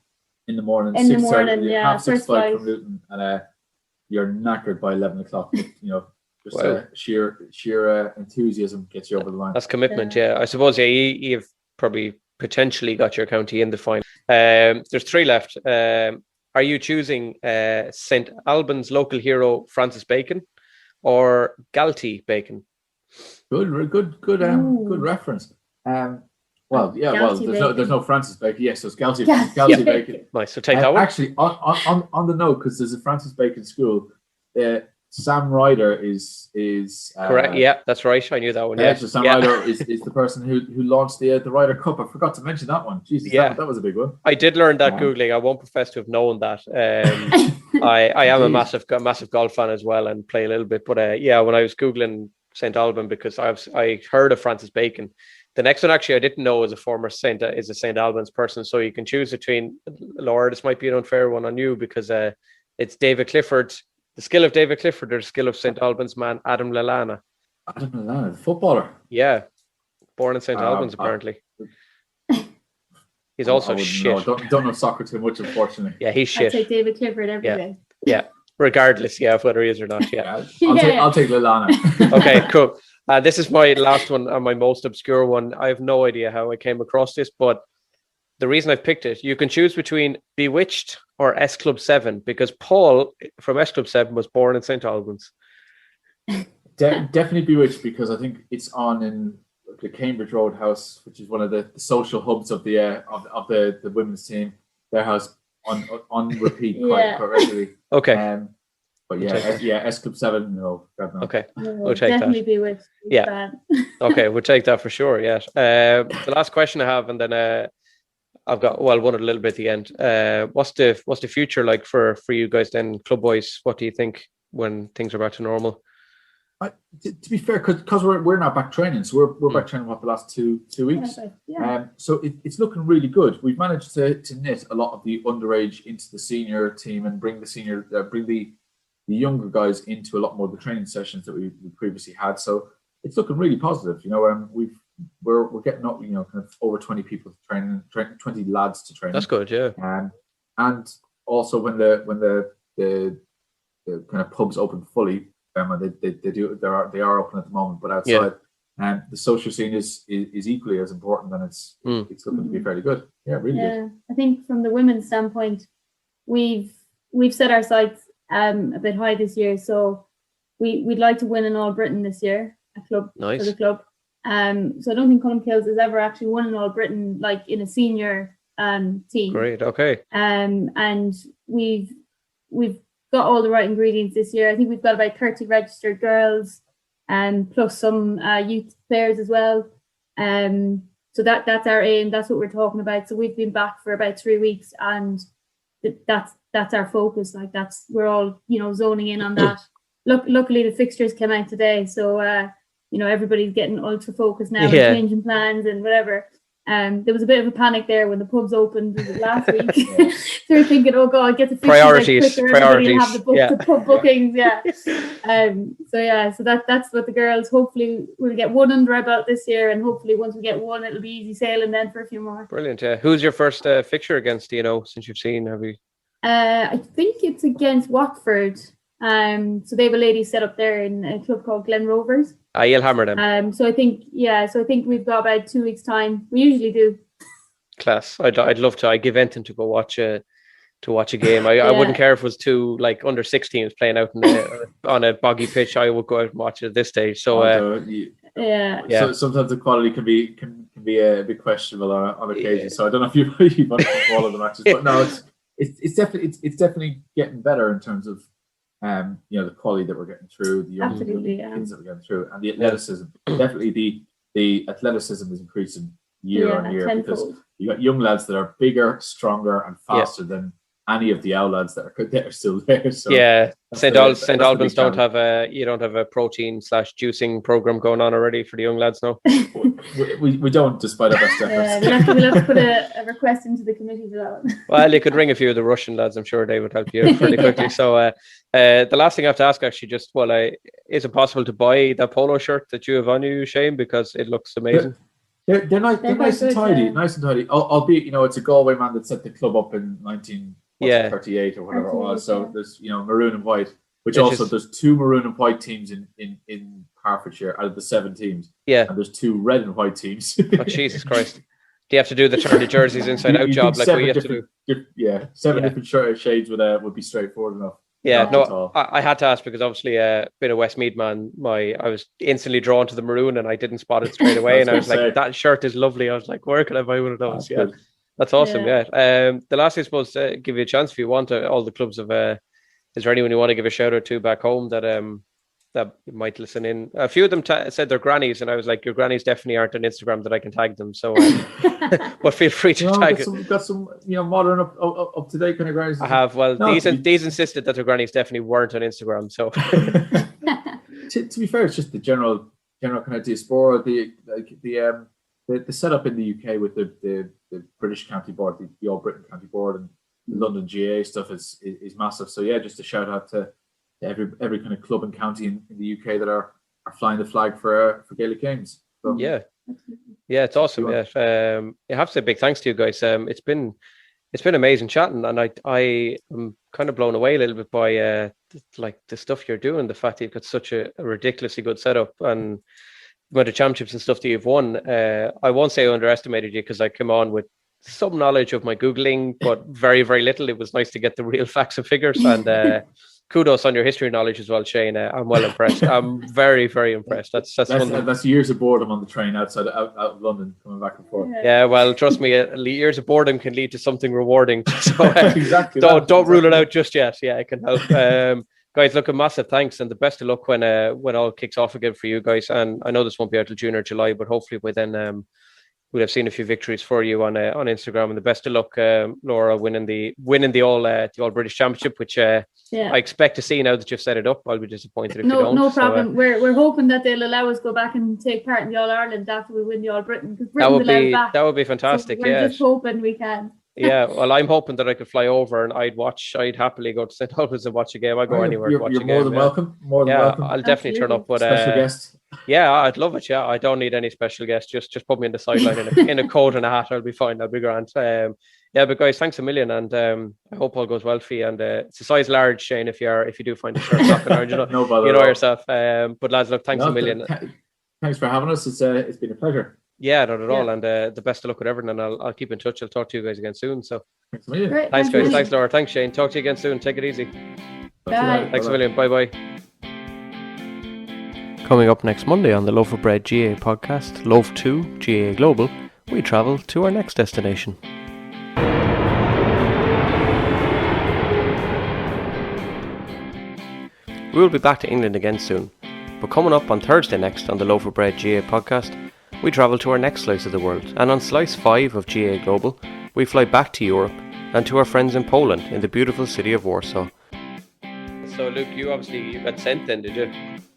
in the morning. In the 6:30, morning, yeah, half six first flight flight. from Luton, and you're knackered by 11 o'clock. Just Wow. sheer enthusiasm gets you over the line. That's commitment. Yeah, I suppose. Yeah, you've probably potentially got your county in the final. There's 3 left. Are you choosing St Albans local hero Francis Bacon or Galtee Bacon? Good reference. Well, yeah. Galtee There's Bacon. no Francis Bacon. Yes, so it's Galtee Yeah. Bacon. Nice. So take that one. Actually, on the note, because there's a Francis Bacon school, Sam Ryder is Correct. Yeah, that's right. I knew that one. Yeah. So Sam Yeah. Ryder is the person who launched the Ryder Cup. I forgot to mention that one. Jesus, Yeah. that was a big one. I did learn that Yeah. Googling. I won't profess to have known that. I am a Indeed. massive golf fan as well and play a little bit. But when I was Googling St Alban, because I heard of Francis Bacon. The next one actually I didn't know is a St Albans person. So you can choose between, Laura, this might be an unfair one on you because it's David Clifford, the skill of David Clifford or the skill of St Albans man Adam Lallana. Adam Lallana, footballer. Yeah, born in St Uh, Albans uh, apparently. He's also I wouldn't shit. know. Don't know soccer too much, unfortunately. Yeah, he's I take shit. David Clifford every Yeah. day. Yeah, regardless, of whether he is or not. Yeah. I'll take Lallana. Okay, cool. This is my last one and my most obscure one. I have no idea how I came across this, but the reason I've picked it, you can choose between Bewitched or S Club 7 because Paul from S Club 7 was born in St Albans. Definitely Bewitched because I think it's on in the Cambridge Roadhouse, which is one of the social hubs of the women's team. Their house on repeat Yeah. quite regularly. Okay, But We'll take S Club 7. No, God, no. okay, No, We'll take that. definitely be with. Yeah. Okay, we'll take that for sure. Yeah. The last question I have, and then I've got one a little bit at the end. What's the future like for you guys then, club boys? What do you think when things are back to normal? To be fair, because we're now back training, so we're back training the last two weeks. Yeah. So it's looking really good. We've managed to knit a lot of the underage into the senior team and bring the younger guys into a lot more of the training sessions that we previously had. So it's looking really positive. We're getting up, kind of over 20 people training, 20 lads to train. That's good. Yeah. And also when the kind of pubs open fully, they are open at the moment, but outside, and the social scene is equally as important, and it's looking to be fairly good. Yeah, really good. I think from the women's standpoint, we've set our sights a bit high this year, so we'd like to win an All Britain this year, a club Nice. for the club. So I don't think Colmcille has ever actually won an All Britain like in a senior team. Great. Okay. And we've got all the right ingredients this year. I think we've got about 30 registered girls, plus some youth players as well. So that's our aim. That's what we're talking about. So we've been back for about 3 weeks, and that's our focus. Like we're all zoning in on that. Luckily the fixtures came out today, so everybody's getting ultra focused now and changing plans and whatever. There was a bit of a panic there when the pubs opened last week. So we're thinking, oh God, get the fixtures Priorities. quicker, everybody will have the pub bookings. So that's what the girls hopefully will get one under our belt this year, and hopefully once we get one, it'll be easy sailing then for a few more. Brilliant. Yeah. Who's your first fixture against? Since you've seen, have you? I think it's against Watford. So they have a lady set up there in a club called Glen Rovers. You'll hammer them. So I think we've got about 2 weeks time. We usually do. Class. I'd love to. I give anything to go watch to watch a game. I wouldn't care if it was two like under 16s playing out on a boggy pitch. I would go out and watch it at this stage. So So sometimes the quality can be a bit questionable on occasion. So I don't know if you want to follow the matches, but no, it's definitely getting better in terms of the quality that we're getting through, the young kids that we're getting through, and the athleticism. Definitely the athleticism is increasing year on year because you got young lads that are bigger, stronger, and faster than any of the owl lads that are still there. So St Albans don't have a protein / juicing program going on already for the young lads now. we don't, despite our best efforts. We'll have to put a request into the committee for that one. Well, you could ring a few of the Russian lads. I'm sure they would help you pretty quickly. So the last thing I have to ask, actually, is it possible to buy that polo shirt that you have on you, Shane, because it looks amazing? They're nice and tidy, nice and tidy. Albeit, it's a Galway man that set the club up in 1938 or whatever it was. So there's maroon and white, there's two maroon and white teams in Hertfordshire out of the 7 teams. Yeah, and there's 2 red and white teams. Oh, Jesus Christ! Do you have to do the turn the jerseys inside out job like we have to do? Seven different shades would be straightforward enough. Yeah, no, I had to ask because obviously being a Westmeath man, I was instantly drawn to the maroon and I didn't spot it straight away. And I was like, that shirt is lovely. I was like, where can I buy one of those? Good. That's awesome. Yeah. The last thing I suppose to give you a chance if you want all the clubs of. Is there anyone you want to give a shout out to back home that might listen in? A few of them said their grannies, and I was like, your grannies definitely aren't on Instagram that I can tag them. So, but feel free to tag it. Got some modern up to date kind of grannies. I have. Well, these insisted that their grannies definitely weren't on Instagram. So, to be fair, it's just the general kind of diaspora, the setup in the UK with the British County Board, the All Britain County Board, and the London GAA stuff is massive. So just a shout out to every kind of club and county in the UK that are flying the flag for Gaelic games. So, it's awesome. I have to say big thanks to you guys. It's been amazing chatting, and I am kind of blown away a little bit by the stuff you're doing. The fact that you've got such a ridiculously good setup and about the championships and stuff that you've won. I won't say I underestimated you because I came on with some knowledge of my Googling, but very, very little. It was nice to get the real facts and figures, and kudos on your history knowledge as well, Shane. I'm well impressed. I'm very, very impressed. That's years of boredom on the train out of London, coming back and forth. Yeah, well, trust me, years of boredom can lead to something rewarding. So exactly. Don't rule it out just yet. Yeah, it can help. Guys, look, a massive thanks and the best of luck when all kicks off again for you guys. And I know this won't be out till June or July, but hopefully by then we'll have seen a few victories for you on Instagram. And the best of luck, Laura, winning the All British Championship, which I expect to see now that you've set it up. I'll be disappointed if you don't. No problem. So, we're hoping that they'll allow us go back and take part in the All Ireland after we win the All Britain. That would be fantastic. So we're just hoping we can. Yeah, well, I'm hoping that I could fly over and I'd happily go to St Albans and watch a game. I'd go anywhere to watch a game. You're more than welcome. Welcome. I'll definitely turn up. But special guest. Yeah, I'd love it. Yeah, I don't need any special guests. Just put me in the sideline in a coat and a hat. I'll be fine. That'll be grand. But guys, thanks a million, and I hope all goes well for you. And it's a size large, Shane. If you do find a shirt knocking around, no bother. You know yourself. But lads, look, thanks a million. Thanks for having us. It's been a pleasure. Yeah, not at all. And the best of luck with everything. And I'll keep in touch. I'll talk to you guys again soon. So thanks a million. Great, thanks guys. Thanks Laura. Thanks Shane. Talk to you again soon. Take it easy. Bye. Thanks a million. Bye bye. Coming up next Monday on the Loaf of Bread GAA podcast, Loaf 2, GAA Global, we travel to our next destination. We will be back to England again soon, but coming up on Thursday next on the Loaf of Bread GAA podcast, we travel to our next slice of the world, and on slice 5 of GAA Global, we fly back to Europe and to our friends in Poland in the beautiful city of Warsaw. So Luke, you got sent then, did you?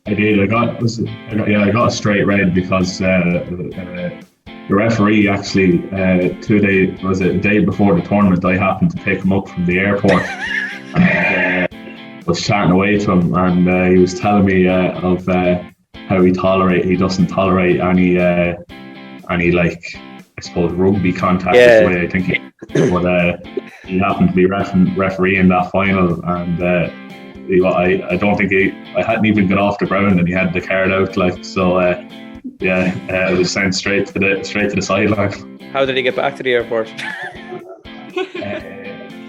I did. I got a straight red because the referee actually a day before the tournament, I happened to pick him up from the airport and was chatting away to him, and he was telling me of how he doesn't tolerate any like, I suppose, rugby contact is the way I think but he happened to be refereeing that final, and I don't think I hadn't even got off the ground and he had the card out, like, so it was sent straight to the sideline. How did he get back to the airport?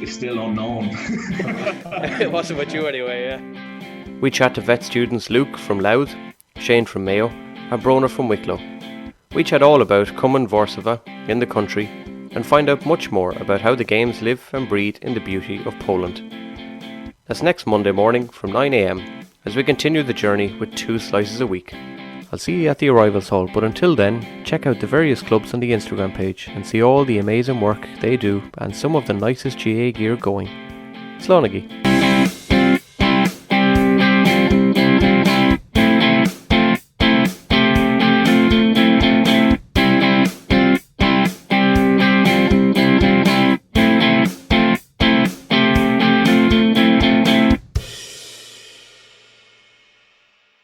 is still unknown. It wasn't with you anyway, yeah. We chat to vet students Luke from Louth, Shane from Mayo, and Brona from Wicklow. We chat all about Common Warsaw in the country and find out much more about how the games live and breathe in the beauty of Poland. That's next Monday morning from 9 AM as we continue the journey with 2 slices a week. I'll see you at the arrivals hall, but until then, check out the various clubs on the Instagram page and see all the amazing work they do and some of the nicest GAA gear going. Slánagi.